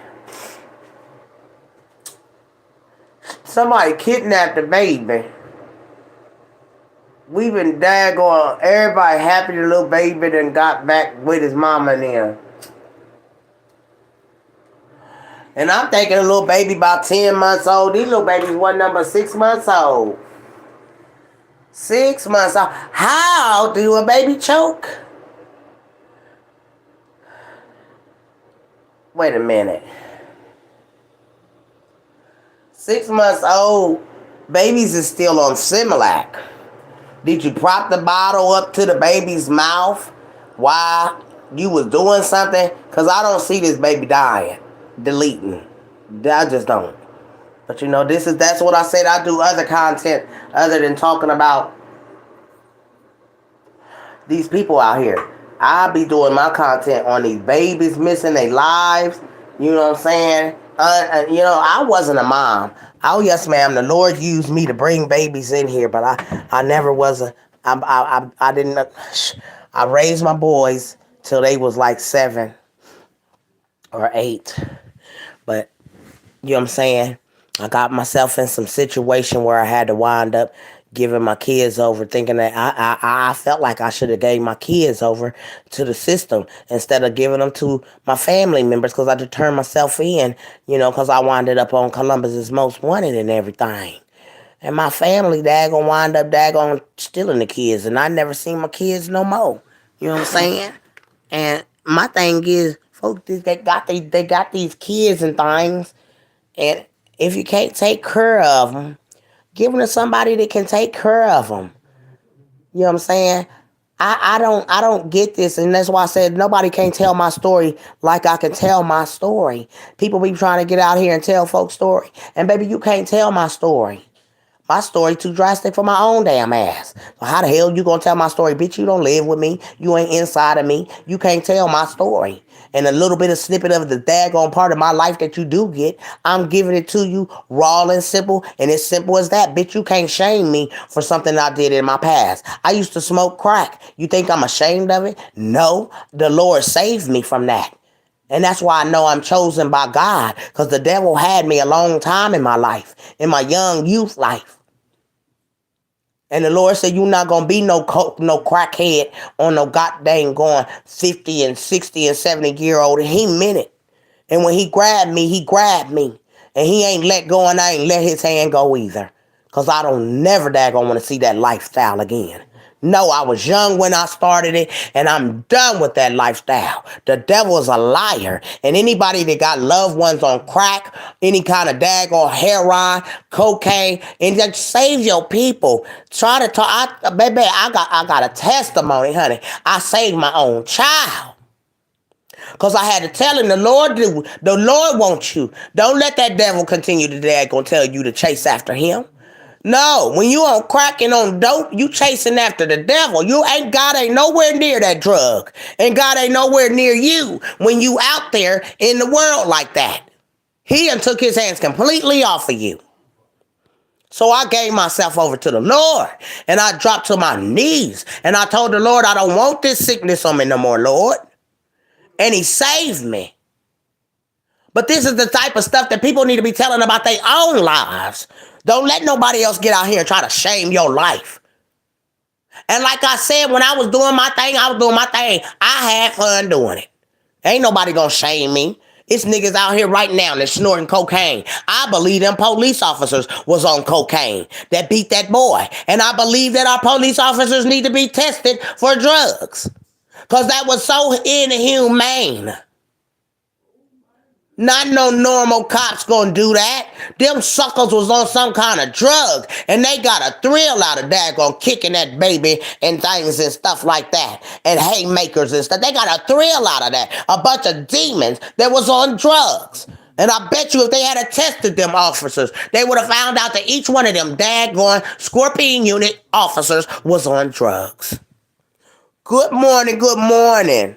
Somebody kidnapped the baby. We been daggone, everybody happy the little baby done got back with his mama and them. And I'm thinking a little baby about 10 months old. These little babies one number 6 months old. 6 months old. How do a baby choke? Wait a minute. 6 months old, babies is still on Similac. Did you prop the bottle up to the baby's mouth while you was doing something? Because I don't see this baby dying. Deleting. I just don't. But you know, that's what I said. I do other content other than talking about these people out here. I'll be doing my content on these babies missing their lives. You know what I'm saying? You know, I wasn't a mom. Oh yes, ma'am. The Lord used me to bring babies in here, but I never was a. I didn't. I raised my boys till they was like 7 or 8. But, you know what I'm saying? I got myself in some situation where I had to wind up giving my kids over, thinking that I felt like I should have gave my kids over to the system instead of giving them to my family members, because I just turned myself in, you know, because I winded up on Columbus's Most Wanted and everything. And my family daggone wind up daggone stealing the kids, and I never seen my kids no more. You know what I'm saying? And my thing is, folks, they got these kids and things, and if you can't take care of them, give them to somebody that can take care of them. You know what I'm saying? I don't get this, and that's why I said nobody can tell my story like I can tell my story. People be trying to get out here and tell folks' story, and baby, you can't tell my story. My story too drastic for my own damn ass. So how the hell you gonna tell my story? Bitch, you don't live with me. You ain't inside of me. You can't tell my story. And a little bit of snippet of the daggone part of my life that you do get, I'm giving it to you raw and simple. And as simple as that, bitch, you can't shame me for something I did in my past. I used to smoke crack. You think I'm ashamed of it? No. The Lord saved me from that. And that's why I know I'm chosen by God, because the devil had me a long time in my life, in my young youth life. And the Lord said, you're not going to be no coke, no crackhead on no goddamn going 50 and 60 and 70-year-old. And he meant it. And when he grabbed me, he grabbed me. And he ain't let go, and I ain't let his hand go either. Because I don't never daggone want to see that lifestyle again. No, I was young when I started it, and I'm done with that lifestyle. The devil is a liar. And anybody that got loved ones on crack, any kind of daggone heroin, cocaine, and just save your people. Try to talk. Baby, I got a testimony, honey. I saved my own child. Because I had to tell him, the Lord wants you. Don't let that devil continue to daggone tell you to chase after him. No, when you on crack and on dope, you chasing after the devil. God ain't nowhere near that drug. And God ain't nowhere near you when you out there in the world like that. He done took his hands completely off of you. So I gave myself over to the Lord, and I dropped to my knees, and I told the Lord, I don't want this sickness on me no more, Lord. And he saved me. But this is the type of stuff that people need to be telling about their own lives. Don't let nobody else get out here and try to shame your life. And like I said, when I was doing my thing, I had fun doing it. Ain't nobody gonna shame me. It's niggas out here right now that's snorting cocaine. I believe them police officers was on cocaine that beat that boy. And I believe that our police officers need to be tested for drugs. Because that was so inhumane. Not no normal cops gonna do that. Them suckers was on some kind of drug, and they got a thrill out of daggone kicking that baby and things and stuff like that, and haymakers and stuff. They got a thrill out of that. A bunch of demons that was on drugs. And I bet you if they had tested them officers, they would have found out that each one of them daggone Scorpion Unit officers was on drugs. Good morning, good morning.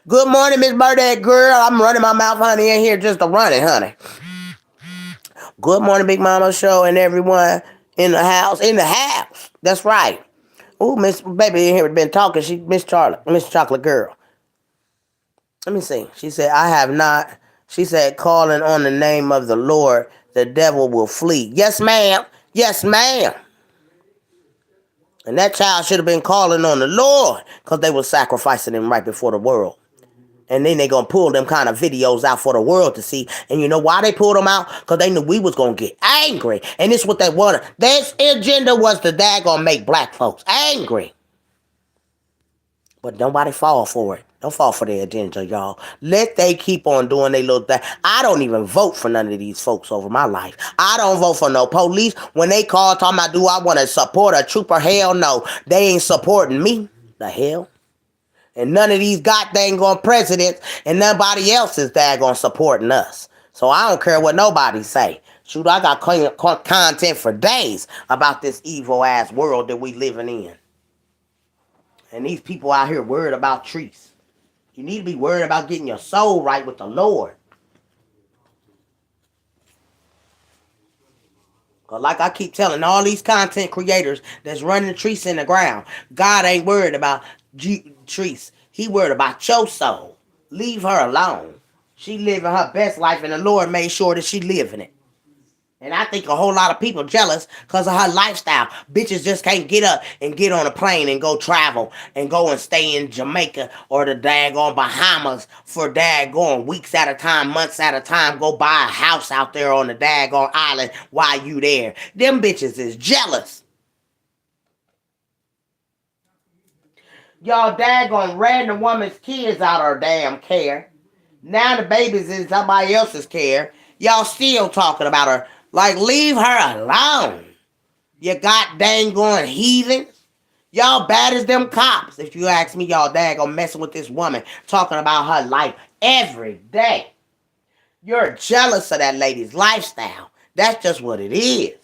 Good morning, Miss Birthday Girl. I'm running my mouth, honey, in here just to run it, honey. Good morning, Big Mama Show, and everyone in the house. In the house. That's right. Ooh, Miss Baby in here been talking. She Miss Chocolate Girl. Let me see. She said, I have not. She said, calling on the name of the Lord, the devil will flee. Yes, ma'am. Yes, ma'am. And that child should have been calling on the Lord because they were sacrificing him right before the world. And then they gonna pull them kind of videos out for the world to see. And you know why they pulled them out? Because they knew we was gonna get angry. And this is what they wanted. Their agenda was to daggone make black folks angry. But nobody fall for it. Don't fall for their agenda, y'all. Let they keep on doing their little thing. I don't even vote for none of these folks over my life. I don't vote for no police. When they call talking about, do I want to support a trooper? Hell no. They ain't supporting me. The hell? And none of these goddamn presidents and nobody else is daggone supporting us. So I don't care what nobody say. Shoot, I got content for days about this evil ass world that we living in. And these people out here worried about trees. You need to be worried about getting your soul right with the Lord. Because like I keep telling all these content creators that's running trees in the ground, God ain't worried about trees. He worried about your soul. Leave her alone. She living her best life, and the Lord made sure that she living it. And I think a whole lot of people jealous because of her lifestyle. Bitches just can't get up and get on a plane and go travel and go and stay in Jamaica or the daggone Bahamas for daggone weeks at a time, months at a time. Go buy a house out there on the daggone island while you there. Them bitches is jealous. Y'all daggone ran the woman's kids out of her damn care. Now the baby's in somebody else's care. Y'all still talking about her. Like, leave her alone. You got dang going heathens. Y'all bad as them cops. If you ask me, y'all daggone messing with this woman, talking about her life every day. You're jealous of that lady's lifestyle. That's just what it is.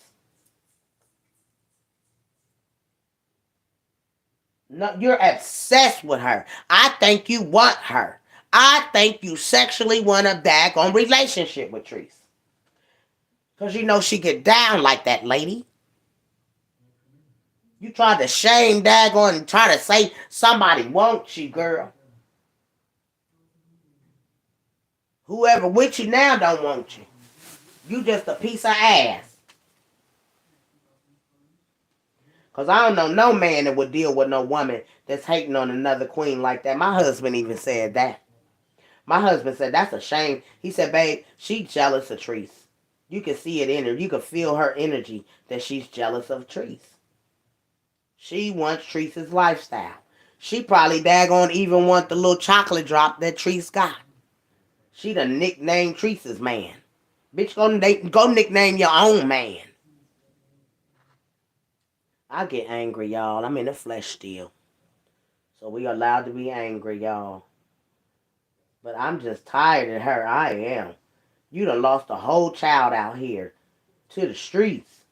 No, you're obsessed with her. I think you want her. I think you sexually want a daggone relationship with Treese. Because you know she get down like that, lady. You tried to shame daggone and try to say somebody wants you, girl. Whoever with you now don't want you. You just a piece of ass. Because I don't know no man that would deal with no woman that's hating on another queen like that. My husband even said that. My husband said, that's a shame. He said, babe, she jealous of Treese. You can see it in her. You can feel her energy that she's jealous of Treese. She wants Treese's lifestyle. She probably daggone even want the little chocolate drop that Treese got. She done nicknamed Treese's man. Bitch, go nickname your own man. I get angry, y'all. I'm in the flesh still. So we allowed to be angry, y'all. But I'm just tired of her. I am. You done lost a whole child out here to the streets.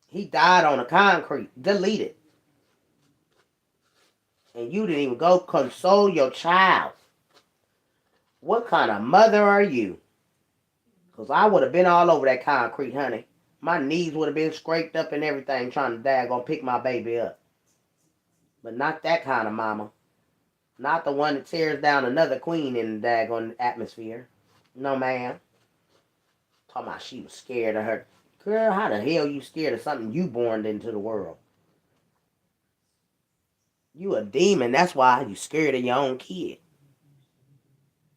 He died on the concrete. Deleted. And you didn't even go console your child. What kind of mother are you? Because I would have been all over that concrete, honey. My knees would have been scraped up and everything trying to daggone pick my baby up. But not that kind of mama. Not the one that tears down another queen in the daggone atmosphere. No, ma'am. Talking about she was scared of her. Girl, how the hell you scared of something you born into the world? You a demon. That's why you scared of your own kid.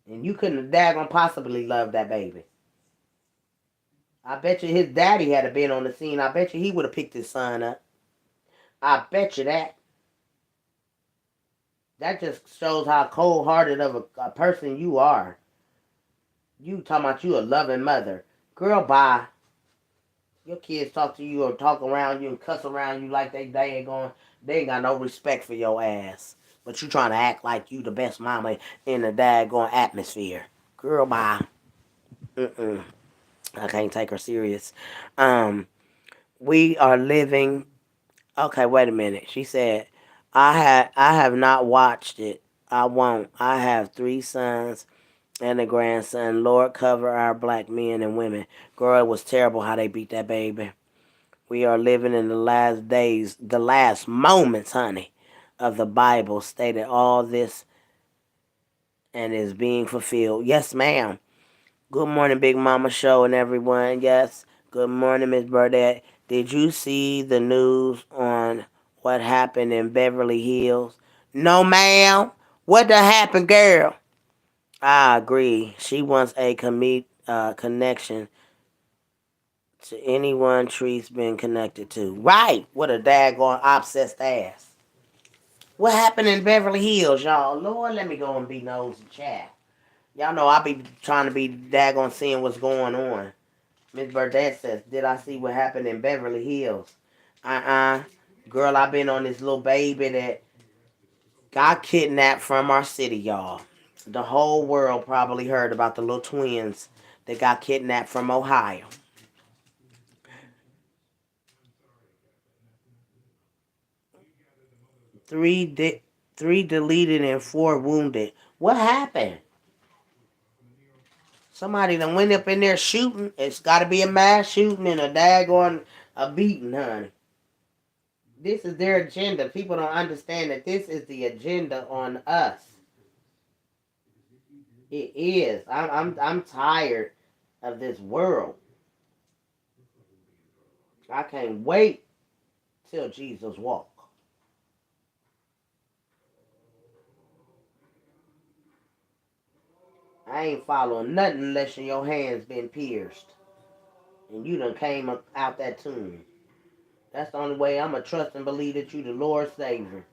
And you couldn't have daggone possibly loved that baby. I bet you his daddy had been on the scene. I bet you he would have picked his son up. I bet you that. That just shows how cold-hearted of a person you are. You talking about you a loving mother. Girl, bye. Your kids talk to you or talk around you and cuss around you like they ain't got no respect for your ass. But you trying to act like you the best mama in the daggone atmosphere. Girl, bye. Mm-mm. I can't take her serious. We are living. Okay, wait a minute. She said, I have not watched it. I won't. I have 3 sons and a grandson. Lord, cover our black men and women. Girl, it was terrible how they beat that baby. We are living in the last days, the last moments, honey, of the Bible stated all this and is being fulfilled. Yes, ma'am. Good morning, Big Mama Show and everyone. Yes. Good morning, Miss Burdette. Did you see the news on what happened in Beverly Hills? No, ma'am. What done happened, girl? I agree. She wants a connection to anyone Tree's been connected to. Right. What a daggone obsessed ass. What happened in Beverly Hills, y'all? Lord, let me go and be nosy chat. Y'all know I be trying to be daggone seeing what's going on. Miss Burdette says, did I see what happened in Beverly Hills? Girl, I been on this little baby that got kidnapped from our city, y'all. The whole world probably heard about the little twins that got kidnapped from Ohio. 3 deleted and 4 wounded. What happened? Somebody done went up in there shooting. It's got to be a mass shooting and a daggone a beating, honey. This is their agenda. People don't understand that this is the agenda on us. It is. I'm tired of this world. I can't wait till Jesus walk. I ain't following nothing unless your hands been pierced and you done came out that tomb. That's the only way I'ma trust and believe that you the Lord Savior.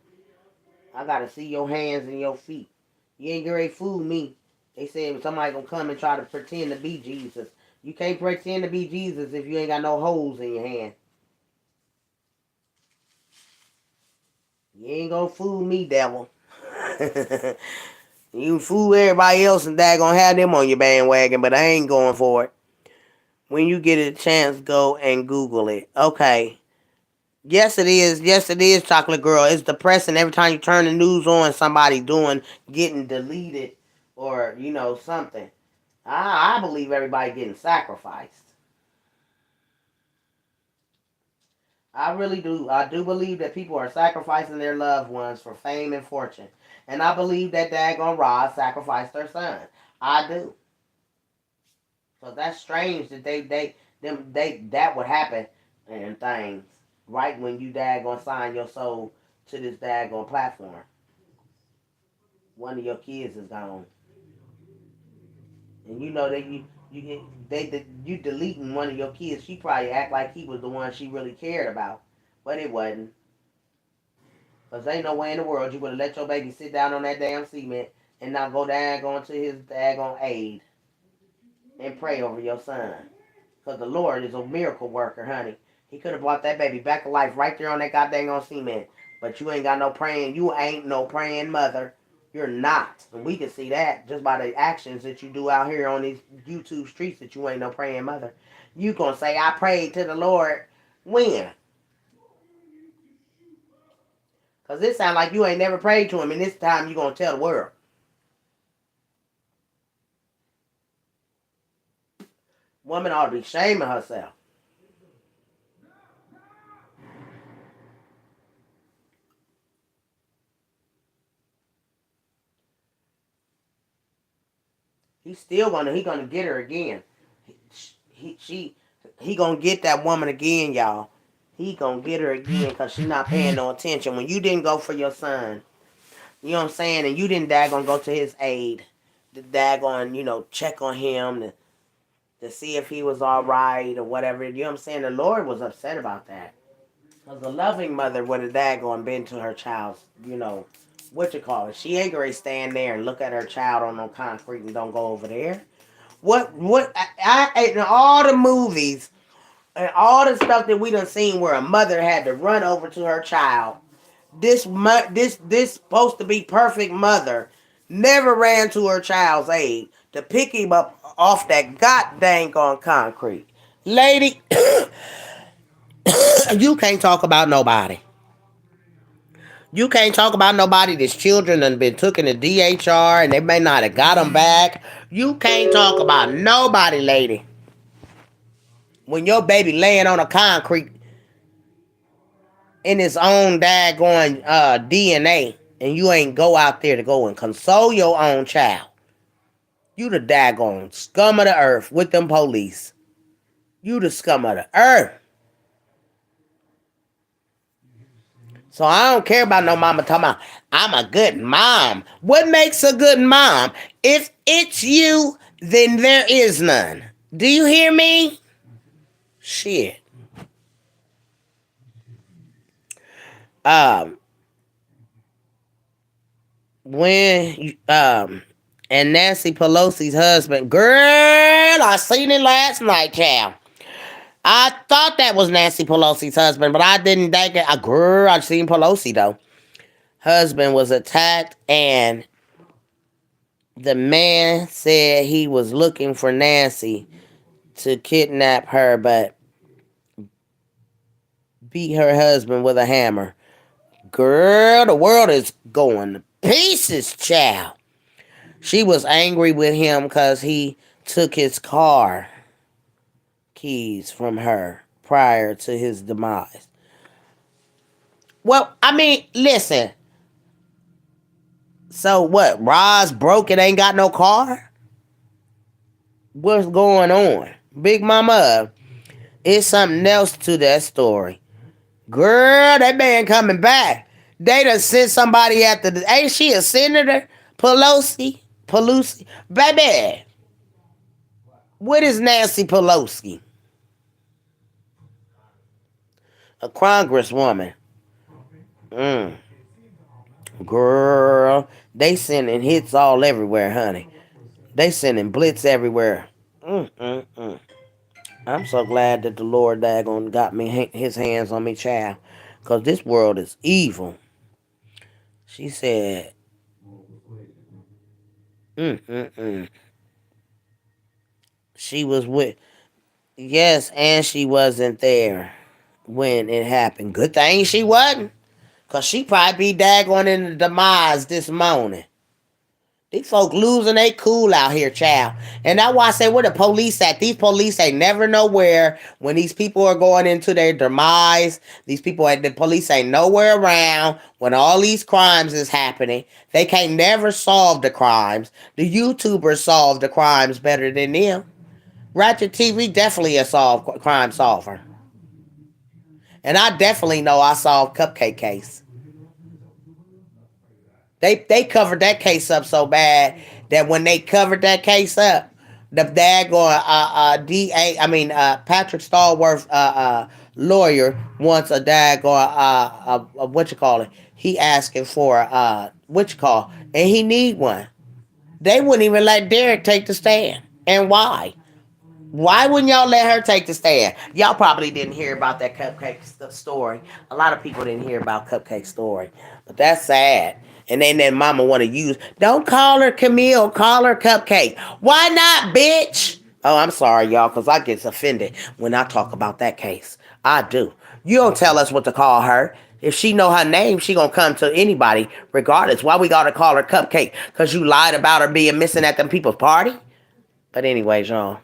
I gotta see your hands and your feet. You ain't ready to fool me. They said somebody gonna come and try to pretend to be Jesus. You can't pretend to be Jesus if you ain't got no holes in your hand. You ain't gonna fool me, devil. You fool everybody else and that gonna have them on your bandwagon, but I ain't going for it. When you get a chance, go and Google it. Okay. Yes, it is. Yes, it is, Chocolate Girl. It's depressing every time you turn the news on. Somebody getting deleted, or something. I believe everybody getting sacrificed. I really do. I do believe that people are sacrificing their loved ones for fame and fortune, and I believe that daggone Roz sacrificed her son. I do. So that's strange that that would happen and things right when you daggone sign your soul to this daggone platform. One of your kids is gone, and you know that you deleting one of your kids. She probably act like he was the one she really cared about, but it wasn't. Cause ain't no way in the world you would have let your baby sit down on that damn cement and not go daggone to his daggone aid and pray over your son. Because the Lord is a miracle worker, honey. He could have brought that baby back to life right there on that goddamn on cement. But you ain't got no praying. You ain't no praying mother. You're not. And we can see that just by the actions that you do out here on these YouTube streets that you ain't no praying mother. You gonna say, I prayed to the Lord when? Because it sounds like you ain't never prayed to him, and this time you gonna tell the world. Woman ought to be shaming herself. He gonna get her again. He gonna get that woman again, y'all. He gonna get her again because she not paying no attention. When you didn't go for your son, you know what I'm saying, and you didn't daggone go to his aid, to daggone, check on him, to see if he was all right or whatever. You know what I'm saying? The Lord was upset about that. Because a loving mother would have daggone been to her child's, what you call it. She ain't gonna stand there and look at her child on no concrete and don't go over there. In all the movies and all the stuff that we done seen where a mother had to run over to her child, this supposed to be perfect mother never ran to her child's aid to pick him up off that god dang on concrete. Lady, you can't talk about nobody. You can't talk about nobody that's children done been taken to DHR and they may not have got them back. You can't talk about nobody, lady. When your baby laying on a concrete in its own daggone DNA and you ain't go out there to go and console your own child. You the daggone scum of the earth with them police. You the scum of the earth. So I don't care about no mama talking about, I'm a good mom. What makes a good mom? If it's you, then there is none. Do you hear me? Shit. Um, when and Nancy Pelosi's husband, girl, I seen it last night, child. I thought that was Nancy Pelosi's husband, but I didn't think it. Girl, I seen Pelosi though. Husband was attacked, and the man said he was looking for Nancy to kidnap her, but beat her husband with a hammer. Girl, the world is going to pieces, child. She was angry with him because he took his car keys from her prior to his demise. Well, I mean, listen. So what? Roz broke and ain't got no car? What's going on? Big Mama, it's something else to that story. Girl, that man coming back. They done sent somebody after the... Ain't she a senator? Pelosi? Baby. What is Nancy Pelosi? A congresswoman. Girl, they sending hits all everywhere, honey. They sending blitz everywhere. I'm so glad that the Lord daggone got me his hands on me, child. Because this world is evil. She said, she was with... Yes, and she wasn't there when it happened. Good thing she wasn't. Because she probably be daggone in the demise this morning. These folk losing they cool out here, child. And that's why I say, where the police at? These police ain't never nowhere when these people are going into their demise. These people at the police ain't nowhere around when all these crimes is happening. They can't never solve the crimes. The YouTubers solve the crimes better than them. Ratchet TV definitely a crime solver. And I definitely know I solved Cupcake case. They covered that case up so bad that when they covered that case up, the daggone DA, Patrick Stallworth lawyer wants a daggone what you call it? He asking for what you call, and he need one. They wouldn't even let Derek take the stand, and why? Why wouldn't y'all let her take the stand? Y'all probably didn't hear about that Cupcake story. A lot of people didn't hear about Cupcake story, but that's sad. And then that mama want to use, don't call her Camille, call her Cupcake. Why not, bitch? Oh, I'm sorry, y'all, because I get offended when I talk about that case. I do. You don't tell us what to call her. If she know her name, she gonna come to anybody regardless. Why we gotta call her Cupcake? Because you lied about her being missing at them people's party? But anyways, y'all.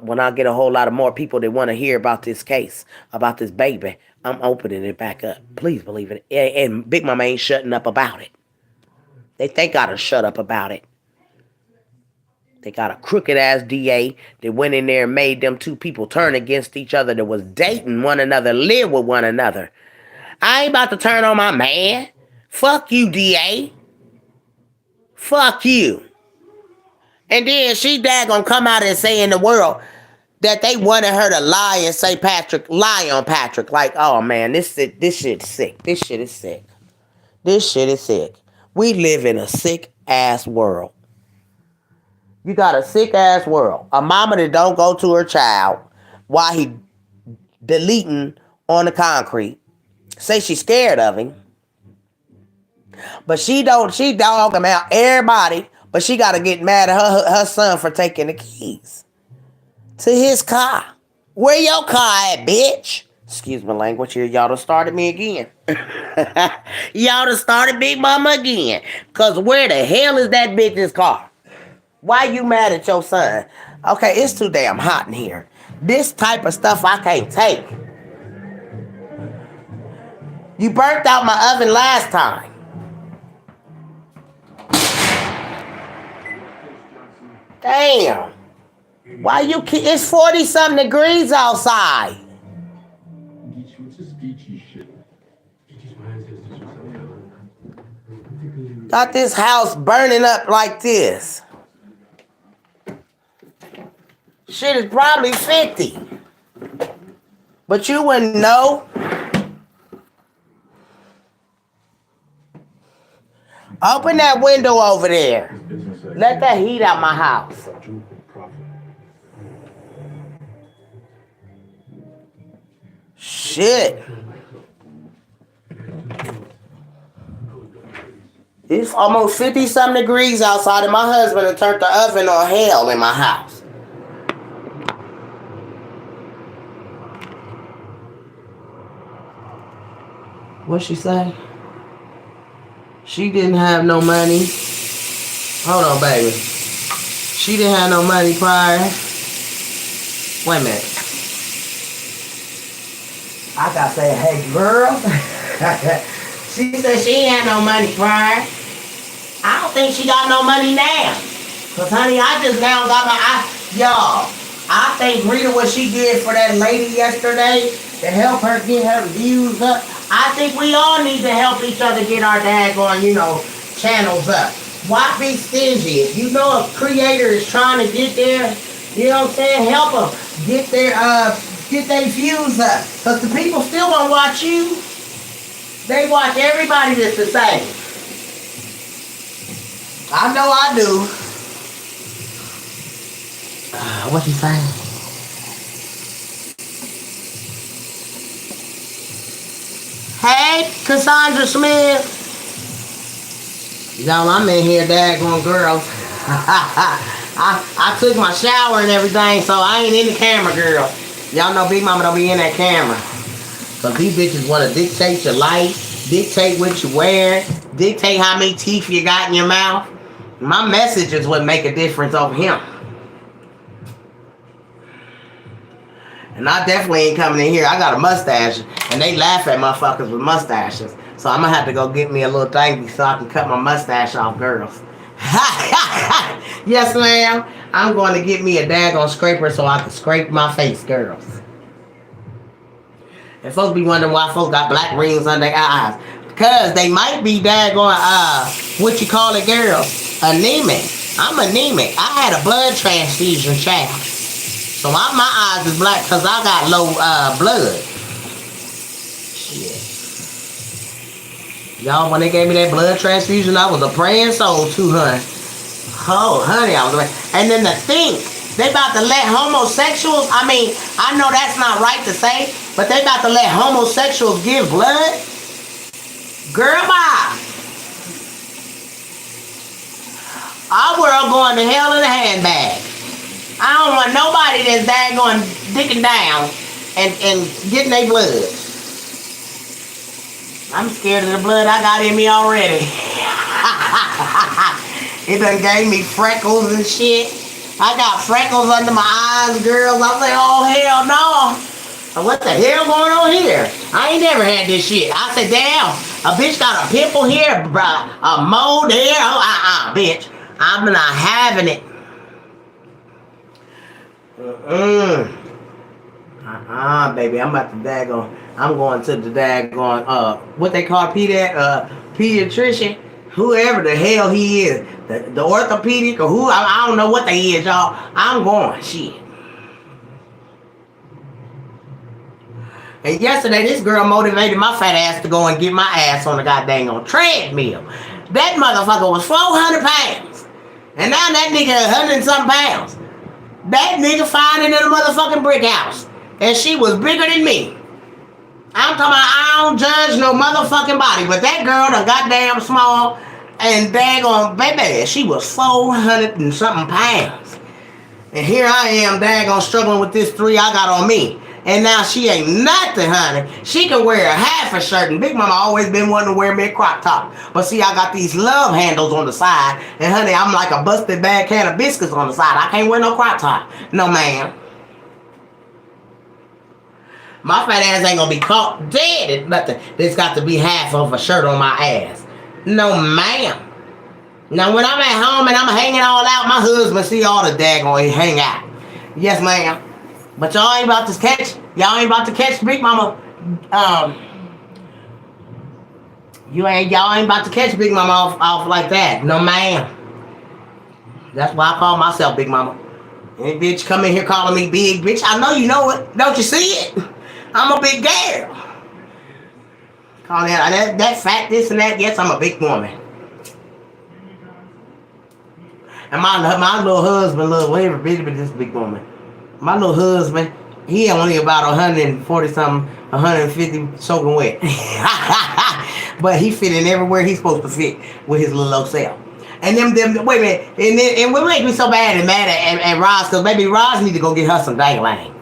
When I get a whole lot of more people that want to hear about this case, about this baby, I'm opening it back up. Please believe it. And Big Mama ain't shutting up about it. They gotta shut up about it. They got a crooked ass DA that went in there and made them two people turn against each other that was dating one another, live with one another. I ain't about to turn on my man. Fuck you, DA. Fuck you. And then she daggone come out and say in the world that they wanted her to lie and say lie on Patrick. Like, oh man, this shit's sick. This shit is sick. This shit is sick. We live in a sick ass world. You got a sick ass world. A mama that don't go to her child while he deleting on the concrete. Say she's scared of him. But she dog him out everybody. But she got to get mad at her son for taking the keys to his car. Where your car at, bitch? Excuse my language here. Y'all done started me again. Y'all done started Big Mama again. Because where the hell is that bitch's car? Why you mad at your son? Okay, it's too damn hot in here. This type of stuff I can't take. You burnt out my oven last time. Damn. Why you it's 40-something degrees outside. Got this house burning up like this. Shit is probably 50. But you wouldn't know. Open that window over there. Let that heat out my house. Shit. It's almost 50-something degrees outside and my husband had turned the oven on hell in my house. What'd she say? She didn't have no money. Hold on, baby. She didn't have no money prior. Wait a minute. I gotta say, hey, girl. She said she ain't had no money prior. I don't think she got no money now. Cause honey, I just now got y'all, I think Rita, what she did for that lady yesterday to help her get her views up, I think we all need to help each other get our daggone, channels up. Why be stingy? If you know a creator is trying to get there, you know what I'm saying? Help them get their views up. Because the people still don't watch you. They watch everybody that's the same. I know I do. What you saying? Hey, Cassandra Smith. Y'all, I'm in here, daggone girls. I took my shower and everything, so I ain't in the camera, girl. Y'all know Big Mama don't be in that camera. Because these bitches want to dictate your life, dictate what you wear, dictate how many teeth you got in your mouth. My messages would make a difference over him. And I definitely ain't coming in here. I got a mustache, and they laugh at motherfuckers with mustaches. So I'm gonna have to go get me a little thingy so I can cut my mustache off, girls. Yes, ma'am. I'm going to get me a daggone scraper so I can scrape my face, girls. And folks be wondering why folks got black rings on their eyes. Because they might be daggone, what you call it, girls? Anemic. I'm anemic. I had a blood transfusion, child. So my eyes is black because I got low blood. Shit. Y'all, when they gave me that blood transfusion, I was a praying soul too, honey. Oh, honey, I was like, and then to think, they about to let homosexuals, I mean, I know that's not right to say, but they about to let homosexuals give blood? Girl, bye. Our world going to hell in a handbag. I don't want nobody that's daggone dicking down and getting their blood. I'm scared of the blood I got in me already. It done gave me freckles and shit. I got freckles under my eyes, girls. I say, oh, hell no. What the hell going on here? I ain't never had this shit. I said, damn, a bitch got a pimple here, a mole there. Oh, bitch. I'm not having it. Baby, I'm about to daggone. I'm going to the daggone, what they call pediatrician, whoever the hell he is, the orthopedic or who, I don't know what they is, y'all. I'm going, shit. And yesterday, this girl motivated my fat ass to go and get my ass on the goddamn treadmill. That motherfucker was 400 pounds. And now that nigga 100 and something pounds. That nigga finding in a motherfucking brick house. And she was bigger than me. I'm talking about, I don't judge no motherfucking body, but that girl done goddamn small and daggone, baby, she was 400 and something pounds. And here I am daggone struggling with this 3 I got on me. And now she ain't nothing, honey. She can wear a half a shirt, and Big Mama always been wanting to wear me a crop top. But see, I got these love handles on the side, and honey, I'm like a busted bad can of biscuits on the side. I can't wear no crop top. No, ma'am. My fat ass ain't gonna be caught dead at nothing. There's got to be half of a shirt on my ass. No, ma'am. Now, when I'm at home and I'm hanging all out, my husband see all the daggone hang out. Yes, ma'am. But y'all ain't about to catch Big Mama. Y'all ain't about to catch Big Mama off like that. No, ma'am. That's why I call myself Big Mama. Any bitch come in here calling me big, bitch, I know you know it. Don't you see it? I'm a big girl. Call that fat, this and that. Yes, I'm a big woman. And my little husband, whatever bitch, but this big woman. My little husband, he only about 140 something, 150 soaking wet. But he fit in everywhere he's supposed to fit with his little old self. And them wait a minute, and what make me so bad and mad at Roz, because maybe Roz need to go get her some dang-lang.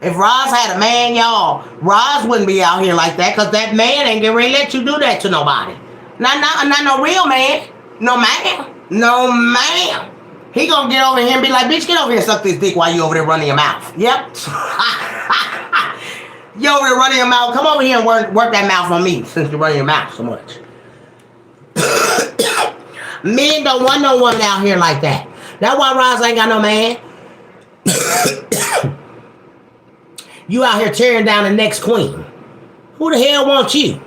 If Roz had a man, y'all, Roz wouldn't be out here like that, because that man ain't gonna let you do that to nobody. Not no real man. No ma'am. No ma'am. He gonna get over here and be like, bitch, get over here and suck this dick while you over there running your mouth. Yep. You over there running your mouth. Come over here and work that mouth on me since you're running your mouth so much. Men don't want no woman out here like that. That's why Roz ain't got no man. You out here tearing down the next queen. Who the hell wants you?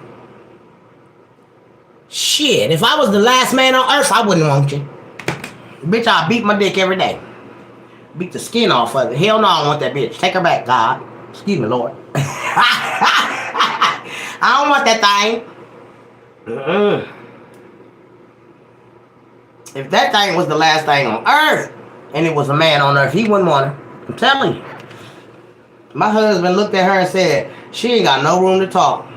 Shit, if I was the last man on earth, I wouldn't want you. Bitch, I beat my dick every day. Beat the skin off of it. Hell no, I don't want that bitch. Take her back, God. Excuse me, Lord. I don't want that thing. If that thing was the last thing on earth, and it was a man on earth, he wouldn't want her. I'm telling you. My husband looked at her and said, she ain't got no room to talk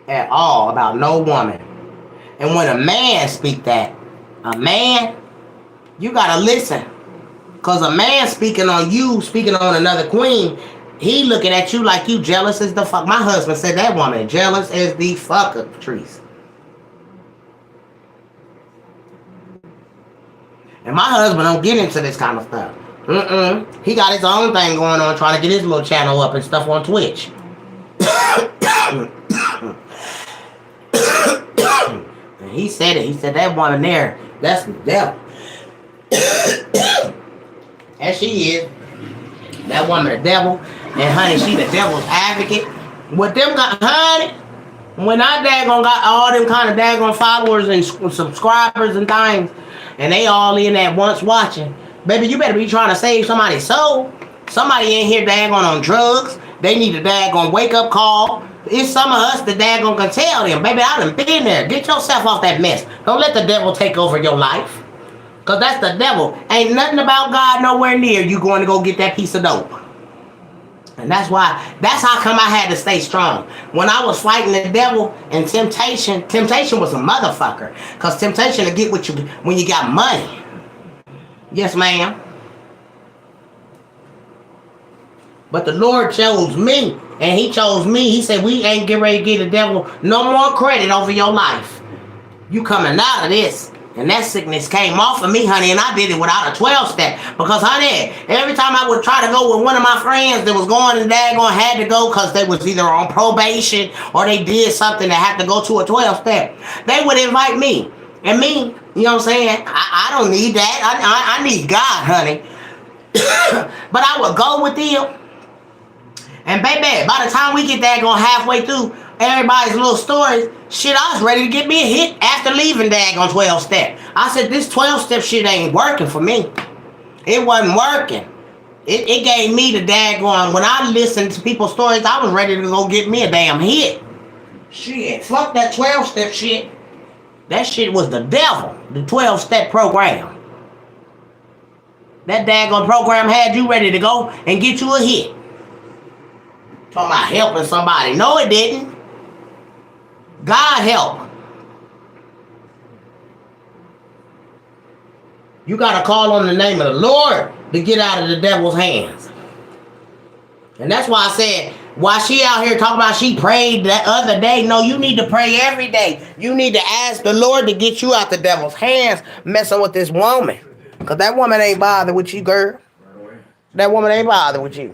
at all about no woman. And when a man speak that, a man, you gotta listen. Because a man speaking on you, speaking on another queen, He looking at you like you jealous as the fuck. My husband said that woman jealous as the fucker, Patrice. And my husband don't get into this kind of stuff. He got his own thing going on, trying to get his little channel up and stuff on Twitch. And he said it. He said that woman there, that's the devil. And she is. That woman the devil. And honey, she the devil's advocate. With them got, honey, when I daggone got all them kind of daggone followers and subscribers and things, and they all in at once watching, baby, you better be trying to save somebody's soul. Somebody in here daggone on drugs. They need a daggone wake up call. It's some of us that daggone can tell them, baby, I done been there. Get yourself off that mess. Don't let the devil take over your life. Because that's the devil. Ain't nothing about God nowhere near you going to go get that piece of dope. And that's how come I had to stay strong. When I was fighting the devil and temptation was a motherfucker. Because temptation to get what you when you got money. Yes, ma'am. But the Lord chose me. And he chose me. He said, we ain't getting ready to give the devil no more credit over your life. You coming out of this. And that sickness came off of me, honey, and I did it without a 12-step. Because, honey, every time I would try to go with one of my friends that was going and daggone had to go because they was either on probation or they did something that had to go to a 12-step, they would invite me. And me, you know what I'm saying? I don't need that. I need God, honey. But I would go with them. And baby, by the time we get daggone halfway through everybody's little stories, shit, I was ready to get me a hit after leaving daggone 12-step. I said, this 12-step shit ain't working for me. It wasn't working. It gave me the daggone, when I listened to people's stories, I was ready to go get me a damn hit. Shit, fuck that 12-step shit. That shit was the devil, the 12-step program. That daggone program had you ready to go and get you a hit. Talking about helping somebody. No, it didn't. God help. You got to call on the name of the Lord to get out of the devil's hands. And that's why I said, while she out here talking about she prayed that other day, no, you need to pray every day. You need to ask the Lord to get you out the devil's hands messing with this woman. Because that woman ain't bothered with you, girl. That woman ain't bothered with you.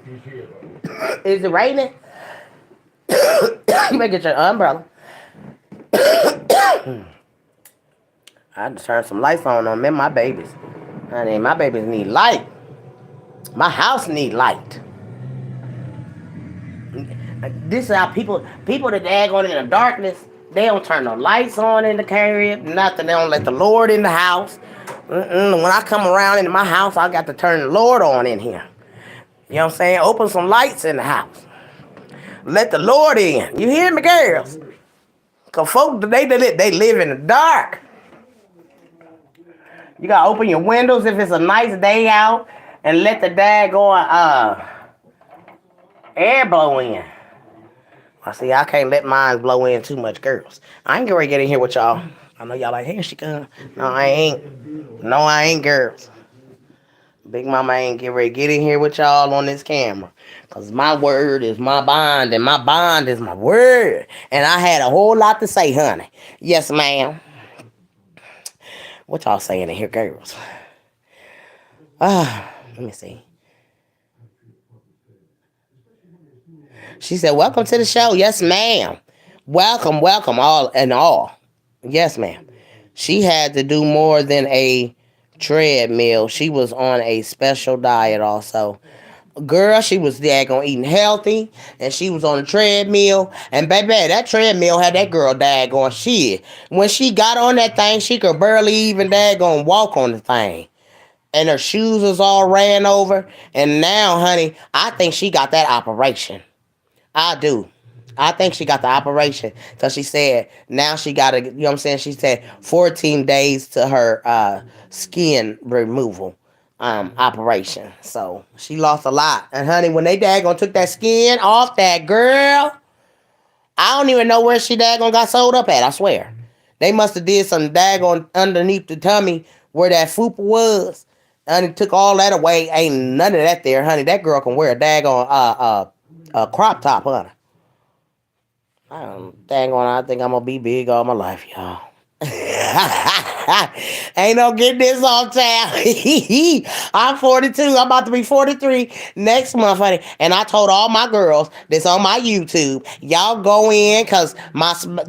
Is it raining? You better get your umbrella. I had to turn some lights on them, my babies. Honey, my babies need light. My house need light. This is how people that dag on in the darkness, they don't turn the lights on in the carrier, nothing. They don't let the Lord in the house. When I come around into my house, I got to turn the Lord on in here. You know what I'm saying? Open some lights in the house. Let the Lord in. You hear me, girls? Because folks, they live in the dark. You got to open your windows if it's a nice day out and let the daggone air blow in. I see, I can't let mine blow in too much, girls. I ain't gonna get in here with y'all. I know y'all like, here she come. No, I ain't. No, I ain't, girls. Big Mama ain't getting ready to get in here with y'all on this camera. Because my word is my bond, and my bond is my word. And I had a whole lot to say, honey. Yes, ma'am. What y'all saying in here, girls? Let me see. She said, welcome to the show. Yes, ma'am. Welcome, all and all. Yes, ma'am. She had to do more than a treadmill. She was on a special diet also. Girl, she was daggone eating healthy, and she was on a treadmill. And baby, that treadmill had that girl daggone shit. When she got on that thing, she could barely even daggone walk on the thing. And her shoes was all ran over. And now, honey, I think she got that operation. I do. I think she got the operation because she said now she got to, you know what I'm saying? She said 14 days to her skin removal operation. So she lost a lot. And honey, when they daggone took that skin off that girl, I don't even know where she daggone got sewed up at, I swear. They must have did some daggone underneath the tummy where that fupa was. And it took all that away. Ain't none of that there, honey. That girl can wear a daggone A crop top, honey. Dang on, I think I'm gonna be big all my life, y'all. Ain't no getting this off town. I'm 42. I'm about to be 43 next month, honey. And I told all my girls this on my YouTube. Y'all go in, cause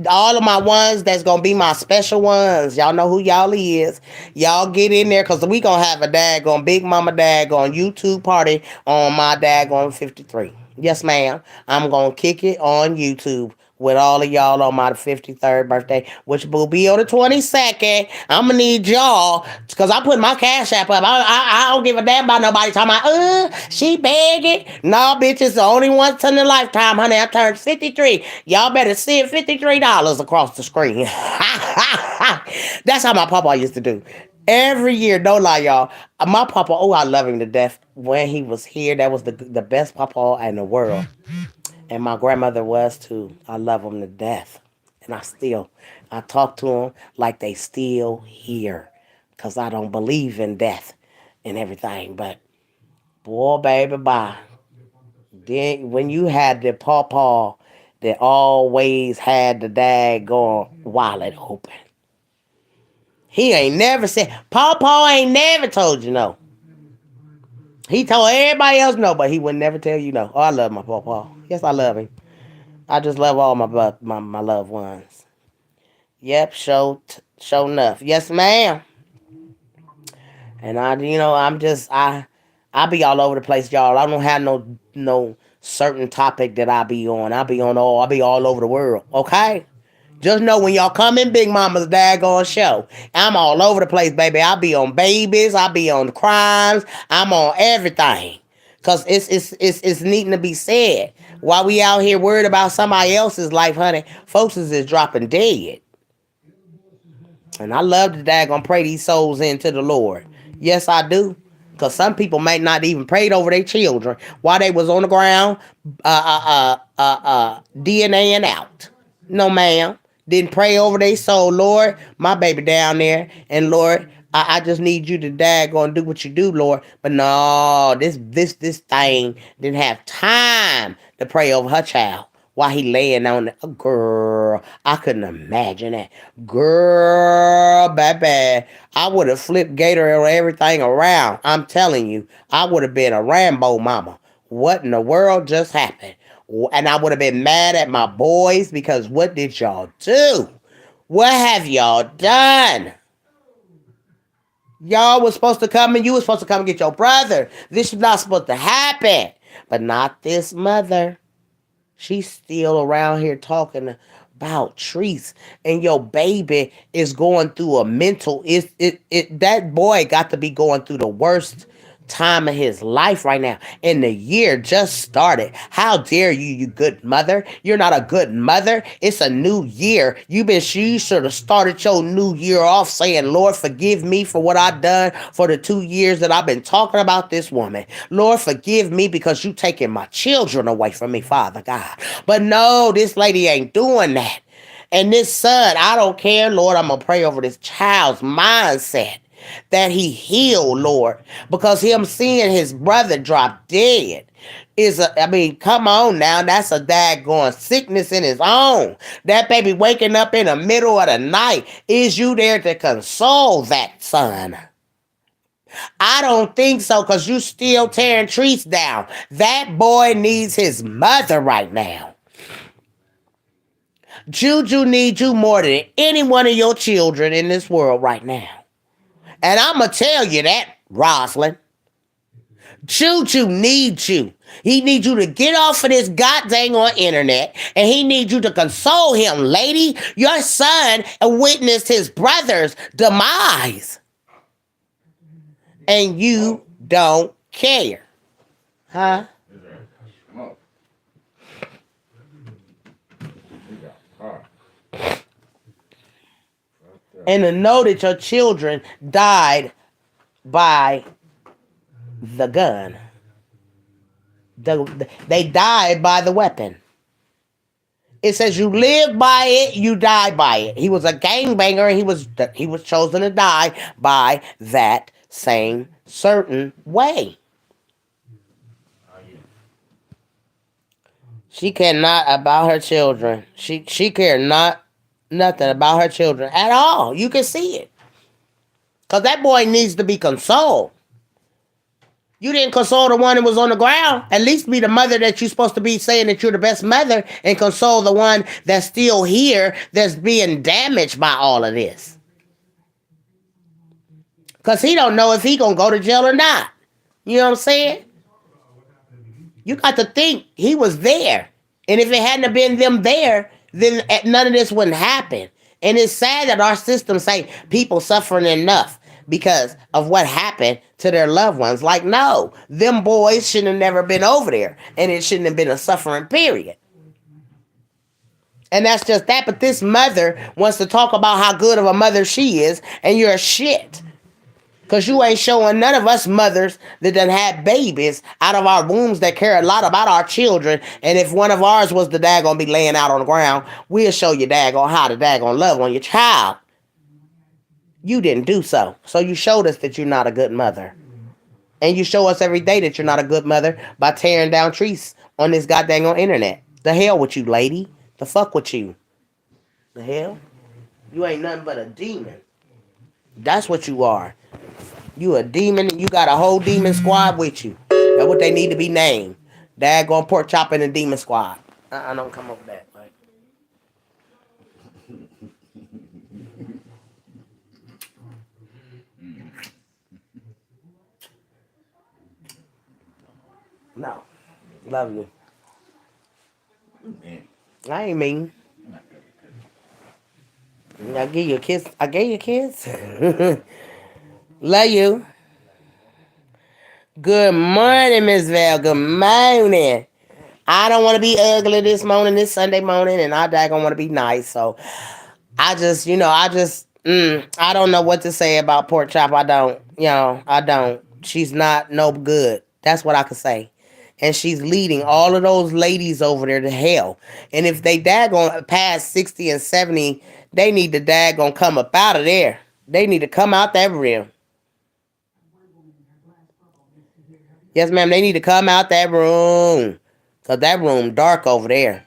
all of my ones that's gonna be my special ones. Y'all know who y'all is. Y'all get in there, cause we gonna have a daggone Big Mama daggone YouTube party on my daggone 53. Yes, ma'am. I'm gonna kick it on YouTube with all of y'all on my 53rd birthday, which will be on the 22nd. I'm gonna need y'all, because I put my cash app up. I don't give a damn about nobody talking about, she begging. No, bitch, it's the only once in a lifetime, honey. I turned 53. Y'all better send $53 across the screen. That's how my papa used to do. Every year, don't lie, y'all. My papa, I love him to death. When he was here, that was the best papa in the world. And my grandmother was too. I love them to death. And I talk to them like they still here. Because I don't believe in death and everything. But, boy, baby, bye. Then, when you had the pawpaw that always had the daggone wallet open. He ain't never said, pawpaw ain't never told you no. He told everybody else no, but he would never tell you no. Oh, I love my pawpaw. Yes, I love him. I just love all my loved ones. Yep, show enough. Yes, ma'am. And I be all over the place, y'all. I don't have no certain topic that I be on. I be all over the world. Okay? Just know when y'all come in Big Mama's daggone show, I'm all over the place, baby. I be on babies, I be on crimes, I'm on everything. Cause it's needing to be said. While we out here worried about somebody else's life, honey, folks is dropping dead. And I love to daggone pray these souls into the Lord. Yes, I do. Because some people might not even prayed over their children while they was on the ground, DNAing out. No, ma'am. Didn't pray over their soul. Lord, my baby down there. And Lord, I just need you to daggone do what you do, Lord. But no, this thing didn't have time to pray over her child while he laying on the girl. I couldn't imagine that. Girl, baby. I would have flipped Gator and everything around. I'm telling you, I would have been a Rambo mama. What in the world just happened? And I would have been mad at my boys because what did y'all do? What have y'all done? Y'all was supposed to come and you was supposed to come and get your brother. This is not supposed to happen. But not this mother. She's still around here talking about trees, and your baby is going through a mental. That boy got to be going through the worst time of his life right now, and the year just started. How dare you, you good mother? You're not a good mother. It's a new year. You should have started your new year off saying, Lord, forgive me for what I've done for the 2 years that I've been talking about this woman. Lord, forgive me because you taking my children away from me, Father God. But no, this lady ain't doing that. And this son, I don't care, Lord, I'm going to pray over this child's mindset that he healed, Lord, because him seeing his brother drop dead come on now, that's a daggone sickness in his own. That baby waking up in the middle of the night, is you there to console that son? I don't think so, because you still tearing trees down. That boy needs his mother right now. Juju needs you more than any one of your children in this world right now. And I'm going to tell you that, Rosalind. Juju needs you. He needs you to get off of this goddamn on internet, and he needs you to console him, lady. Your son witnessed his brother's demise, and you don't care. Huh? And to know that your children died by the gun. They died by the weapon. It says you live by it, you die by it. He was a gangbanger, and he was chosen to die by that same certain way. She cared not about her children. She cared not nothing about her children at all. You can see it. Cause that boy needs to be consoled. You didn't console the one that was on the ground. At least be the mother that you're supposed to be, saying that you're the best mother, and console the one that's still here that's being damaged by all of this. Cause he don't know if he gonna go to jail or not. You know what I'm saying? You got to think he was there. And if it hadn't have been them there, then none of this wouldn't happen. And it's sad that our system say people suffering enough because of what happened to their loved ones. Like, no, them boys shouldn't have never been over there. And it shouldn't have been a suffering period. And that's just that. But this mother wants to talk about how good of a mother she is, and you're a shit. Because you ain't showing none of us mothers that done had babies out of our wombs that care a lot about our children. And if one of ours was the daggone be laying out on the ground, we'll show you daggone how to daggone love on your child. You didn't do so. So you showed us that you're not a good mother. And you show us every day that you're not a good mother by tearing down trees on this goddamn internet. The hell with you, lady. The fuck with you. The hell? You ain't nothing but a demon. That's what you are. You a demon, and you got a whole demon squad with you. That's what they need to be named. Daggone pork chopping and demon squad. I don't come up with that. Right? No. Love you. I ain't mean. I give you a kiss. I gave you a kiss. Love you. Good morning, Miss Val. Good morning. I don't want to be ugly this morning, this Sunday morning, and I daggone want to be nice. So I just, I don't know what to say about pork chop. I don't, I don't. She's not no good. That's what I could say. And she's leading all of those ladies over there to hell. And if they daggone past 60 and 70, they need to daggone come up out of there. They need to come out that room. Yes, ma'am, they need to come out that room. Because that room dark over there.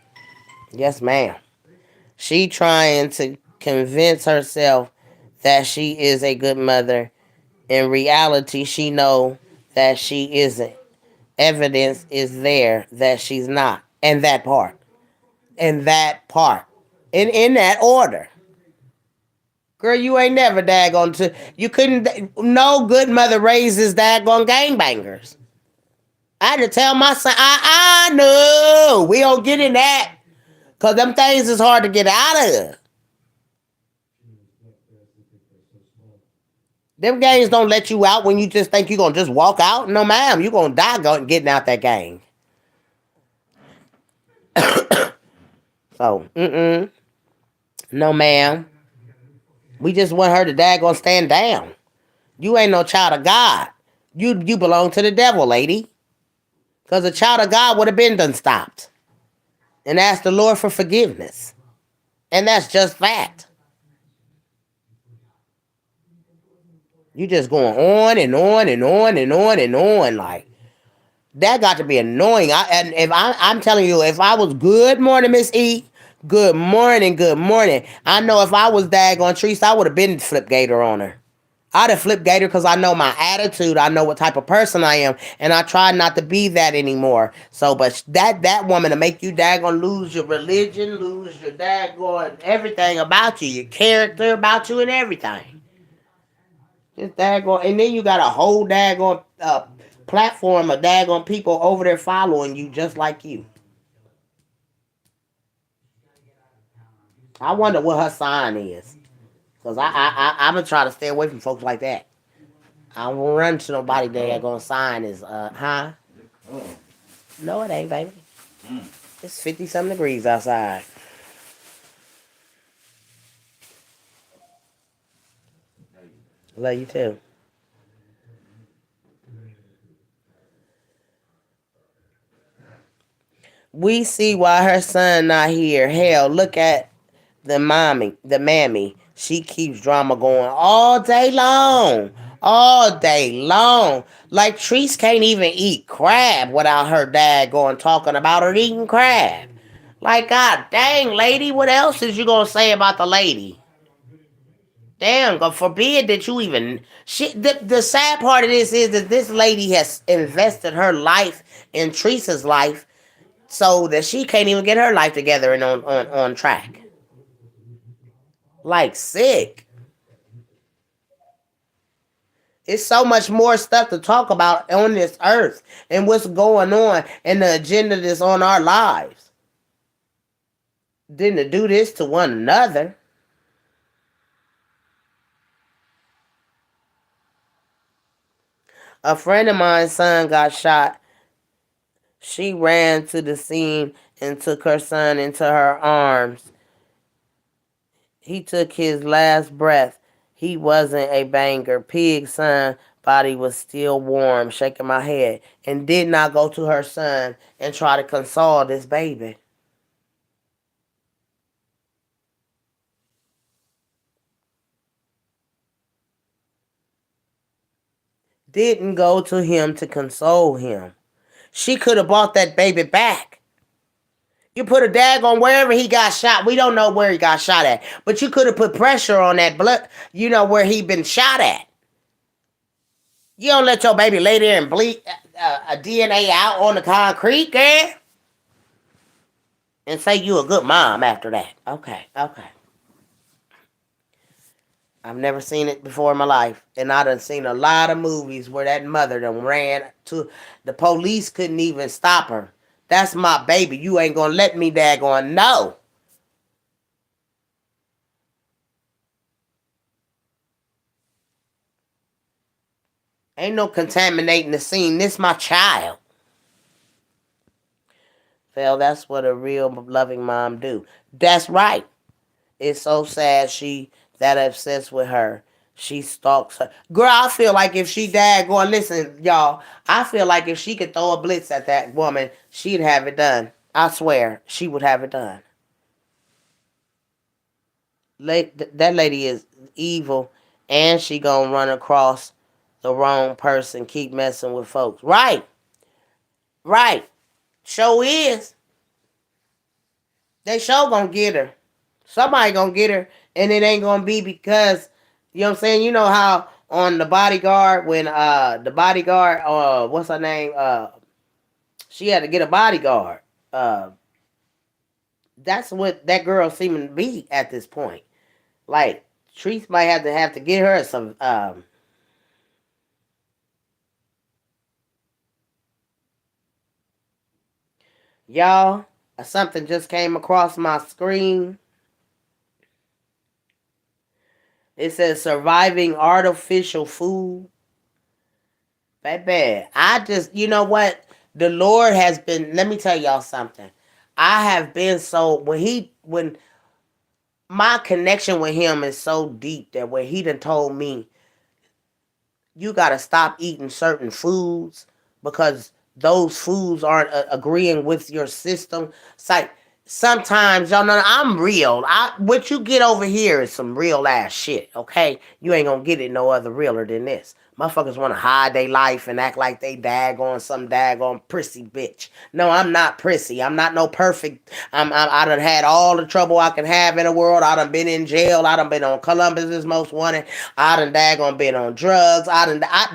Yes, ma'am. She trying to convince herself that she is a good mother. In reality, she know that she isn't. Evidence is there that she's not. And that part. And that part. And in that order. Girl, you ain't never daggone to. You couldn't. No good mother raises daggone gangbangers. I had to tell my son, no, we don't get in that. Because them things is hard to get out of. Them gangs don't let you out when you just think you're going to just walk out. No, ma'am, you're going to die getting out that gang. So, no, ma'am. We just want her to daggone stand down. You ain't no child of God. You belong to the devil, lady. Because a child of God would have been done stopped. And asked the Lord for forgiveness. And that's just fact. You just going on and on and on and on and on. Like, that got to be annoying. I'm telling you, if I was good morning, Miss E, good morning, good morning. I know if I was daggone Treese, I would have been flip gator on her. I'd have flipped gator because I know my attitude. I know what type of person I am. And I try not to be that anymore. So, but that woman to make you daggone lose your religion, lose your daggone everything about you, your character about you and everything. Just daggone, and then you got a whole daggone platform of daggone people over there following you just like you. I wonder what her sign is. Because I'm going to try to stay away from folks like that. I won't run to nobody that gonna sign is, huh? No, it ain't, baby. It's 50-something degrees outside. Love you too. We see why her son not here. Hell, look at the mammy. She keeps drama going all day long. all day long. Like Treese can't even eat crab without her dad going talking about her eating crab. Like, god dang, lady, what else is you gonna say about the lady? Damn, God forbid that you even. The sad part of this is that this lady has invested her life in Teresa's life so that she can't even get her life together and on track. Like, sick. It's so much more stuff to talk about on this earth and what's going on and the agenda that's on our lives than to do this to one another. A friend of mine's son got shot. She ran to the scene and took her son into her arms. He took his last breath. He wasn't a banger. Pig's son body was still warm, shaking my head, and did not go to her son and try to console this baby. Didn't go to him to console him. She could have bought that baby back. You put a dag on wherever he got shot. We don't know where he got shot at. But you could have put pressure on that blood, where he been shot at. You don't let your baby lay there and bleed a DNA out on the concrete, girl. And say you a good mom after that. Okay, okay. I've never seen it before in my life. And I done seen a lot of movies where that mother done ran to... The police couldn't even stop her. That's my baby. You ain't gonna let me daggone no. Ain't no contaminating the scene. This my child. Well, that's what a real loving mom do. That's right. It's so sad she that obsessed with her. She stalks her. Girl, I feel like if she died going, listen, y'all, I feel like if she could throw a blitz at that woman, she'd have it done. I swear, she would have it done. That lady is evil, and she gonna run across the wrong person, keep messing with folks. Right, right. Show is. They sure gonna get her. Somebody gonna get her, and it ain't gonna be because you know what I'm saying. You know how on the bodyguard when the bodyguard what's her name she had to get a bodyguard. Uh, that's what that girl seeming to be at this point. Like Treese might have to get her some y'all. Something just came across my screen. It says surviving artificial food. Baby, I just, you know what? The Lord has been, let me tell y'all something. I have been so, when my connection with him is so deep that when he done told me, you got to stop eating certain foods because those foods aren't agreeing with your system. It's like, sometimes y'all know I'm real. What you get over here is some real ass shit, okay? You ain't gonna get it no other realer than this. Motherfuckers want to hide their life and act like they daggone some daggone prissy bitch. No, I'm not prissy. I'm not no perfect. I done had all the trouble I can have in the world. I done been in jail. I done been on Columbus's Most Wanted. I done daggone been on drugs.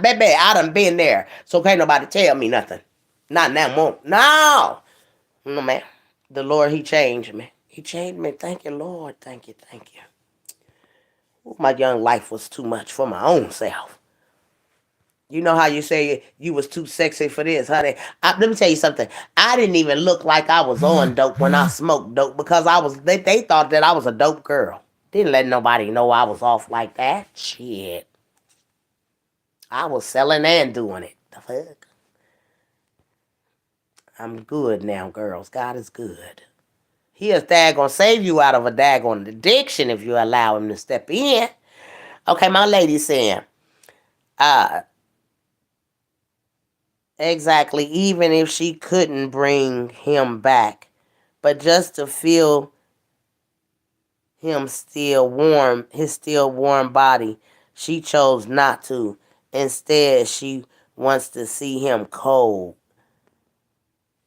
Baby, I done been there. So can't nobody tell me nothing. Not now, more. No. No, man. The Lord, He changed me. He changed me. Thank you, Lord. Thank you, thank you. Ooh, my young life was too much for my own self. You know how you say you was too sexy for this, honey? Let me tell you something. I didn't even look like I was on dope when I smoked dope because they thought that I was a dope girl. Didn't let nobody know I was off like that. Shit. I was selling and doing it. The fuck? I'm good now, girls. God is good. He is gonna save you out of a daggone addiction if you allow him to step in. Okay, my lady saying, uh, exactly, even if she couldn't bring him back, but just to feel him still warm, his still warm body, she chose not to. Instead, she wants to see him cold.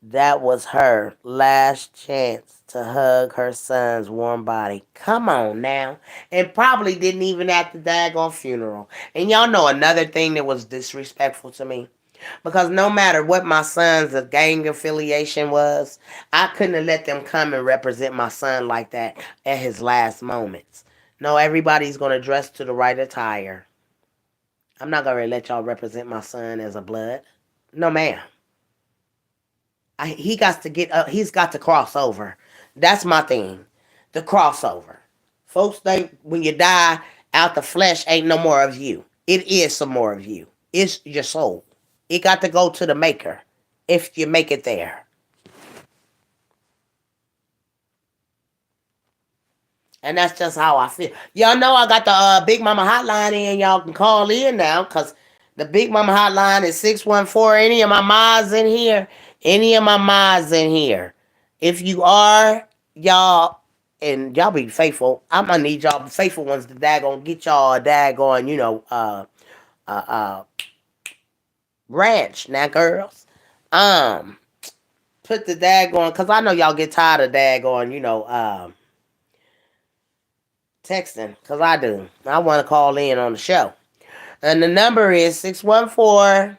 That was her last chance to hug her son's warm body. Come on now. And probably didn't even at the daggone funeral. And y'all know another thing that was disrespectful to me? Because no matter what my son's gang affiliation was, I couldn't have let them come and represent my son like that at his last moments. No, everybody's going to dress to the right attire. I'm not going to let y'all represent my son as a blood. No, ma'am. He got to get up. He's got to cross over. That's my thing. The crossover. Folks think when you die out the flesh ain't no more of you. It is some more of you. It's your soul. It got to go to the maker if you make it there. And that's just how I feel. Y'all know I got the Big Mama hotline in. Y'all can call in now because the Big Mama hotline is 614. Any of my mods in here? Any of my mods in here? If you are, y'all, and y'all be faithful, I'm going to need y'all faithful ones to daggone get y'all a daggone, uh, uh, ranch now, girls. Um, Put the daggone, because I know y'all get tired of daggone, texting, because I do. I want to call in on the show. And the number is 614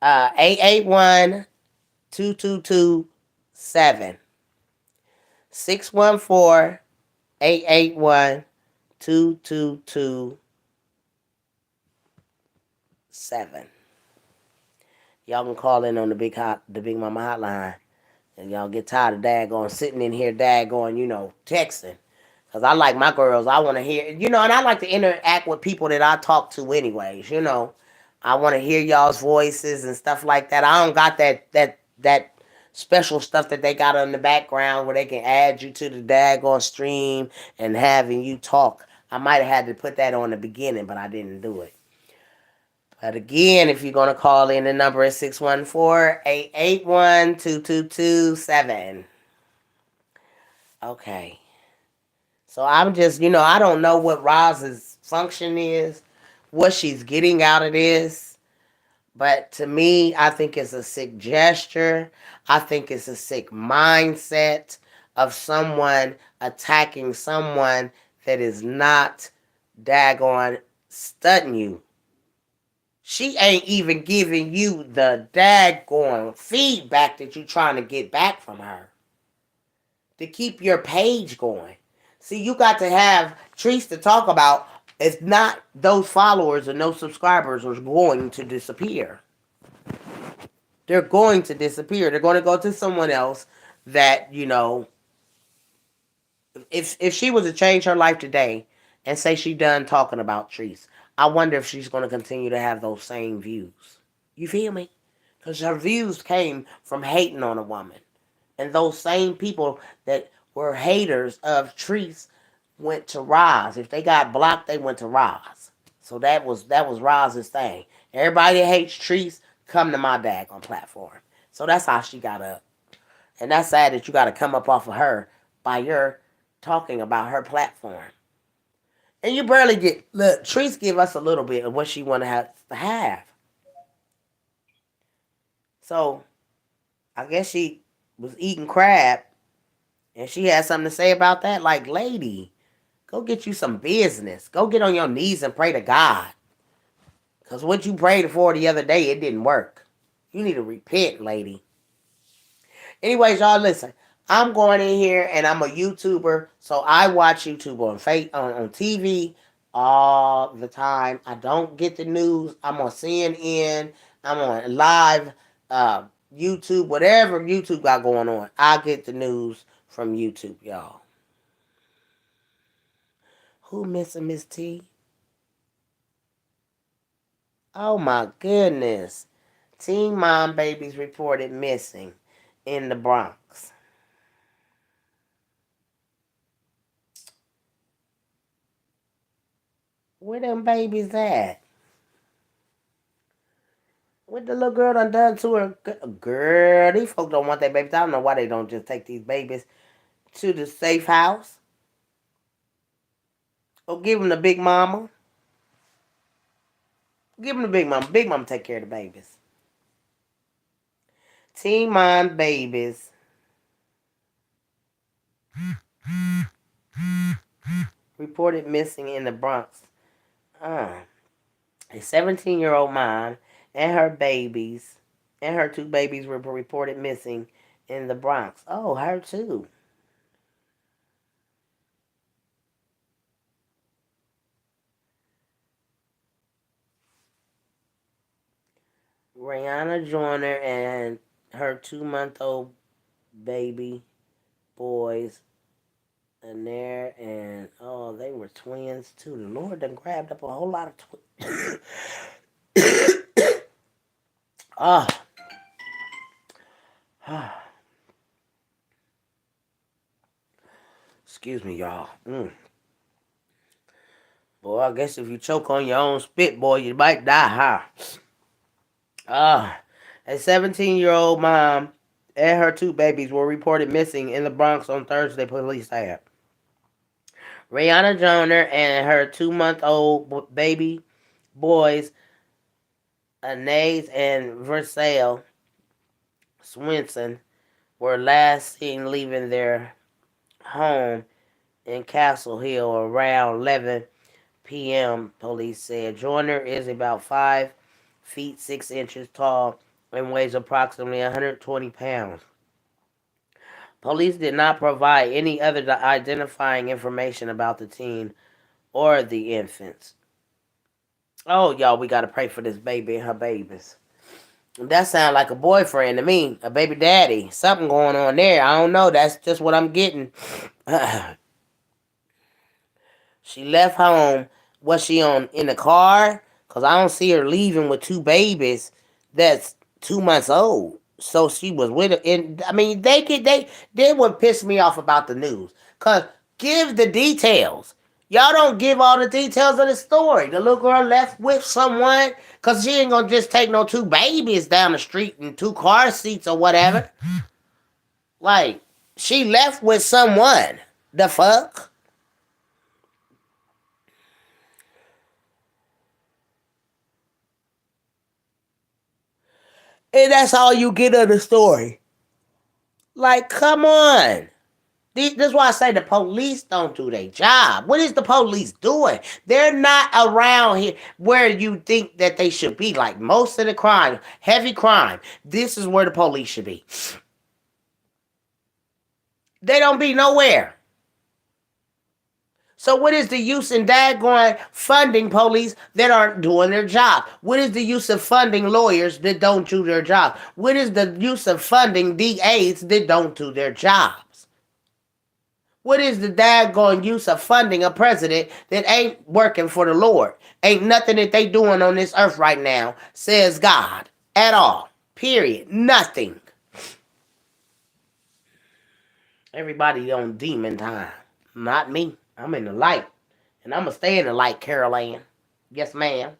881 2227. 614 881 2227. Y'all can call in on the Big Mama hotline. And y'all get tired of daggone sitting in here daggone, texting. Because I like my girls. I want to hear, and I like to interact with people that I talk to anyways. I want to hear y'all's voices and stuff like that. I don't got that special stuff that they got in the background where they can add you to the daggone stream and having you talk. I might have had to put that on the beginning, but I didn't do it. But again, if you're going to call in, the number is 614-881-2227. Okay. So I'm just, I don't know what Roz's function is, what she's getting out of this. But to me, I think it's a sick gesture. I think it's a sick mindset of someone attacking someone that is not daggone studying you. She ain't even giving you the daggone feedback that you're trying to get back from her to keep your page going. See, you got to have treats to talk about. If not, those followers and those subscribers are going to disappear. They're going to disappear. They're going to go to someone else that, if she was to change her life today and say she done talking about trees, I wonder if she's going to continue to have those same views. You feel me? Because her views came from hating on a woman. And those same people that were haters of Treese went to Roz. If they got blocked, they went to Roz. So that was Roz's thing. Everybody that hates Treese, come to my daggone platform. So that's how she got up. And that's sad that you got to come up off of her by your talking about her platform. And you barely get, look, Treese give us a little bit of what she want to have. So I guess she was eating crab and she had something to say about that. Like, lady, go get you some business. Go get on your knees and pray to God. Because what you prayed for the other day, it didn't work. You need to repent, lady. Anyways, y'all, listen. I'm going in here and I'm a YouTuber. So I watch YouTube on TV all the time. I don't get the news. I'm on CNN. I'm on live YouTube, whatever YouTube got going on. I get the news from YouTube, y'all. Who missing Miss T? Oh my goodness. Teen mom babies reported missing in the Bronx. Where them babies at? What the little girl done to her? Girl, these folks don't want their babies. I don't know why they don't just take these babies to the safe house or give them to Big Mama. Give them to Big Mama. Big Mama take care of the babies. Teen Mind babies. Reported missing in the Bronx. Uh, a 17-year-old mom and her two babies were reported missing in the Bronx. Oh, her too. Rihanna Joyner and her 2-month-old baby boys, and they were twins too. The Lord done grabbed up a whole lot of twins. Ah, excuse me, y'all. Boy, I guess if you choke on your own spit, boy, you might die, huh? A 17-year-old mom and her two babies were reported missing in the Bronx on Thursday, police said. Rihanna Joyner and her 2-month-old baby boys, Anais and Versailles Swinson, were last seen leaving their home in Castle Hill around 11 p.m., police said. Joyner is about 5 feet 6 inches tall and weighs approximately 120 pounds. Police did not provide any other identifying information about the teen or the infants. Oh, y'all, we got to pray for this baby and her babies. That sounds like a boyfriend to me, a baby daddy. Something going on there. I don't know. That's just what I'm getting. She left home. Was she in the car? Because I don't see her leaving with two babies that's 2 months old. So she was with her. And I mean, they would piss me off about the news. Because give the details. Y'all don't give all the details of the story. The little girl left with someone because she ain't going to just take no two babies down the street in two car seats or whatever. Like, she left with someone. The fuck? And that's all you get of the story. Like, come on. This is why I say the police don't do their job. What is the police doing? They're not around here where you think that they should be. Like most of the crime, heavy crime, this is where the police should be. They don't be nowhere. So what is the use in daggone funding police that aren't doing their job? What is the use of funding lawyers that don't do their job? What is the use of funding DAs that don't do their jobs? What is the daggone use of funding a president that ain't working for the Lord? Ain't nothing that they doing on this earth right now, says God, at all. Period. Nothing. Everybody on demon time. Not me. I'm in the light. And I'm going to stay in the light, Carol Ann. Yes, ma'am.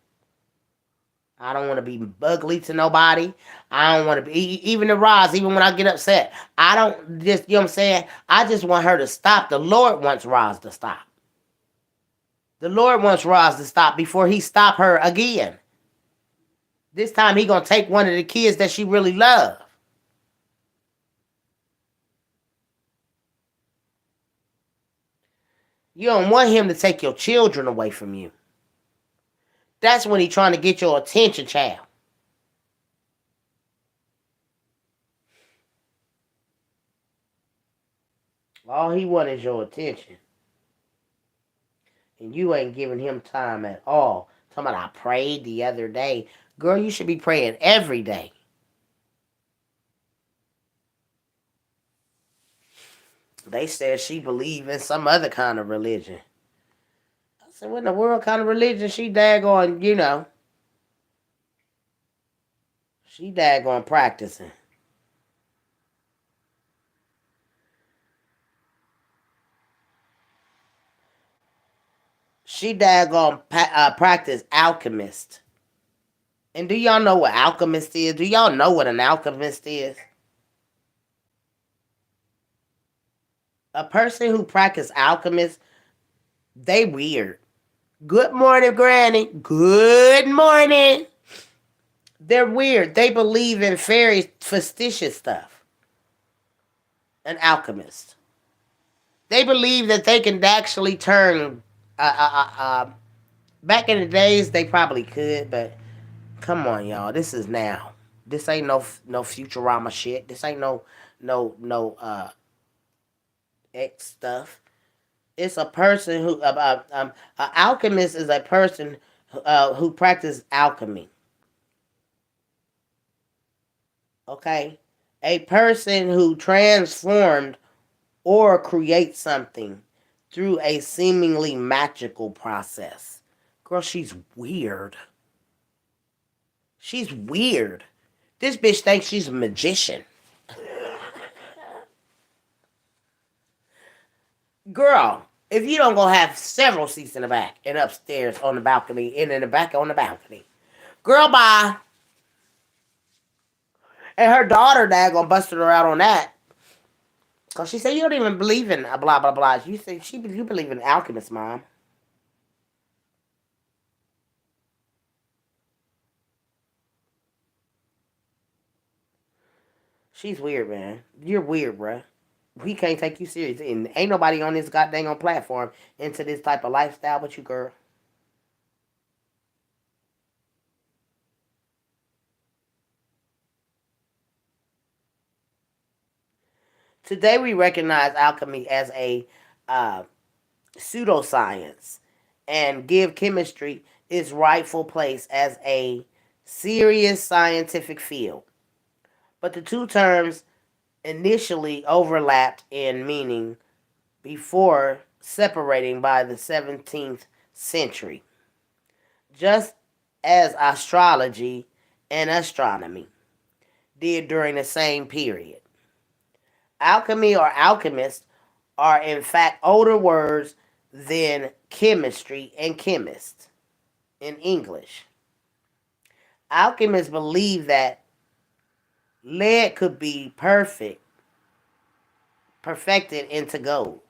I don't want to be ugly to nobody. I don't want to be, even the Roz, even when I get upset. I don't just, you know what I'm saying? I just want her to stop. The Lord wants Roz to stop. The Lord wants Roz to stop before he stop her again. This time he going to take one of the kids that she really loves. You don't want him to take your children away from you. That's when he's trying to get your attention, child. All he wants is your attention. And you ain't giving him time at all. Talking about I prayed the other day. Girl, you should be praying every day. They said she believed in some other kind of religion. I said, what in the world kind of religion she daggone, she daggone practicing. She daggone practice alchemist. And do y'all know what alchemist is? Do y'all know what an alchemist is? A person who practice alchemist, they weird. Good morning, Granny. Good morning. They're weird. They believe in very facetious stuff. An alchemist. They believe that they can actually turn. Back in the days, they probably could, but come on, y'all. This is now. This ain't no Futurama shit. This ain't no X stuff. It's a person who an alchemist is a person who practices alchemy. Okay, a person who transformed or creates something through a seemingly magical process. Girl, she's weird. She's weird. This bitch thinks she's a magician. Girl, if you don't go have several seats in the back and upstairs on the balcony and in the back on the balcony. Girl, bye. And her daughter dad gonna busted her out on that. Cause she said you don't even believe in blah blah blah. You say you believe in alchemists, mom. She's weird, man. You're weird, bruh. We can't take you serious. And ain't nobody on this goddamn on platform into this type of lifestyle but you, girl. Today we recognize alchemy as a uh, pseudoscience and give chemistry its rightful place as a serious scientific field. But the two terms initially overlapped in meaning before separating by the 17th century, just as astrology and astronomy did during the same period. Alchemy or alchemist are in fact older words than chemistry and chemist in English. Alchemists believe that lead could be perfected into gold,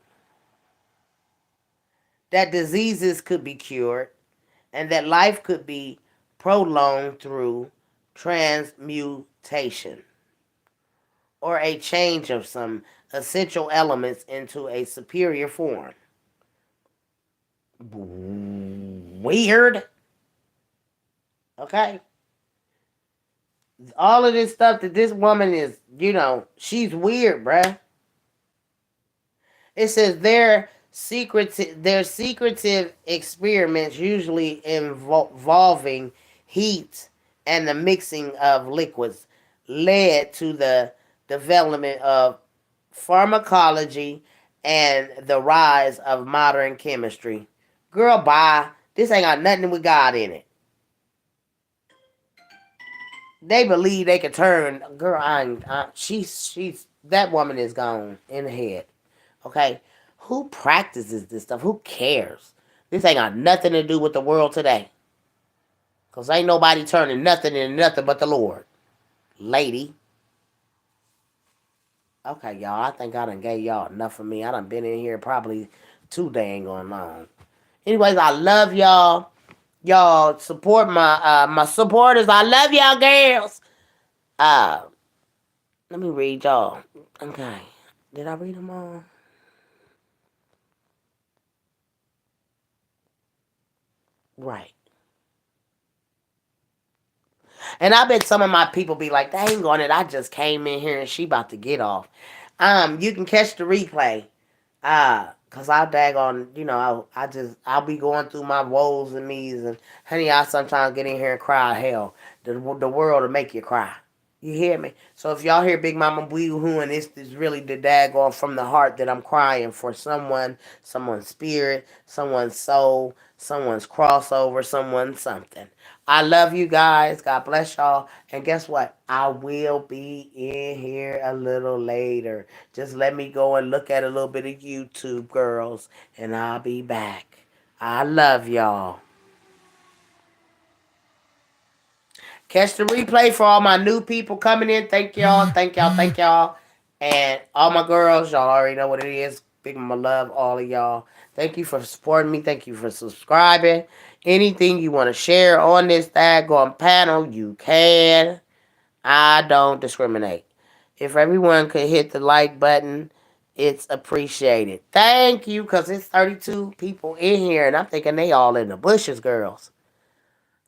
that diseases could be cured, and that life could be prolonged through transmutation or a change of some essential elements into a superior form. Weird. Okay? All of this stuff that this woman is, she's weird, bruh. It says their secretive experiments usually involving heat and the mixing of liquids led to the development of pharmacology and the rise of modern chemistry. Girl, bye. This ain't got nothing with God in it. They believe they can turn. Girl, she's that woman is gone in the head. Okay, who practices this stuff? Who cares? This ain't got nothing to do with the world today. Cause ain't nobody turning nothing into nothing but the Lord, lady. Okay, y'all. I think I done gave y'all enough of me. I done been in here probably too dang on long. Anyways, I love y'all. Y'all support my supporters. I love y'all girls. Uh Let me read y'all. Okay. Did I read them all? Right. And I bet some of my people be like, dang on it, I just came in here and she about to get off. You can catch the replay. Cause I dag on, I'll be going through my woes and me's and honey, I sometimes get in here and cry hell. The world will make you cry. You hear me? So if y'all hear Big Mama Boo Hoo and this is really the daggone from the heart that I'm crying for someone's spirit, someone's soul, someone's crossover, someone's something. I love you guys. God bless y'all. And guess what? I will be in here a little later. Just let me go and look at a little bit of YouTube, girls, and I'll be back. I love y'all. Catch the replay for all my new people coming in. Thank y'all. Thank y'all. Thank y'all. And all my girls, y'all already know what it is. Big Mama love all of y'all. Thank you for supporting me. Thank you for subscribing. Anything you want to share on this daggone panel, you can. I don't discriminate. If everyone could hit the like button, it's appreciated. Thank you, because it's 32 people in here, and I'm thinking they all in the bushes, girls.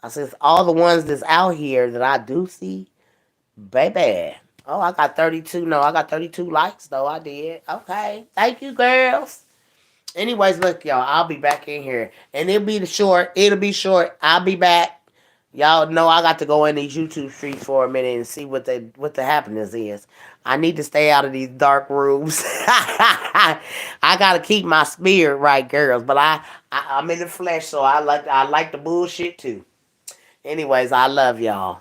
I said, all the ones that's out here that I do see, baby. Oh, I got 32. No, I got 32 likes, though. I did. Okay. Thank you, girls. Anyways, look, y'all, I'll be back in here. And it'll be short. It'll be short. I'll be back. Y'all know I got to go in these YouTube streets for a minute and see what the happiness is. I need to stay out of these dark rooms. I gotta keep my spirit right, girls. But I'm in the flesh, so I like the bullshit too. Anyways, I love y'all.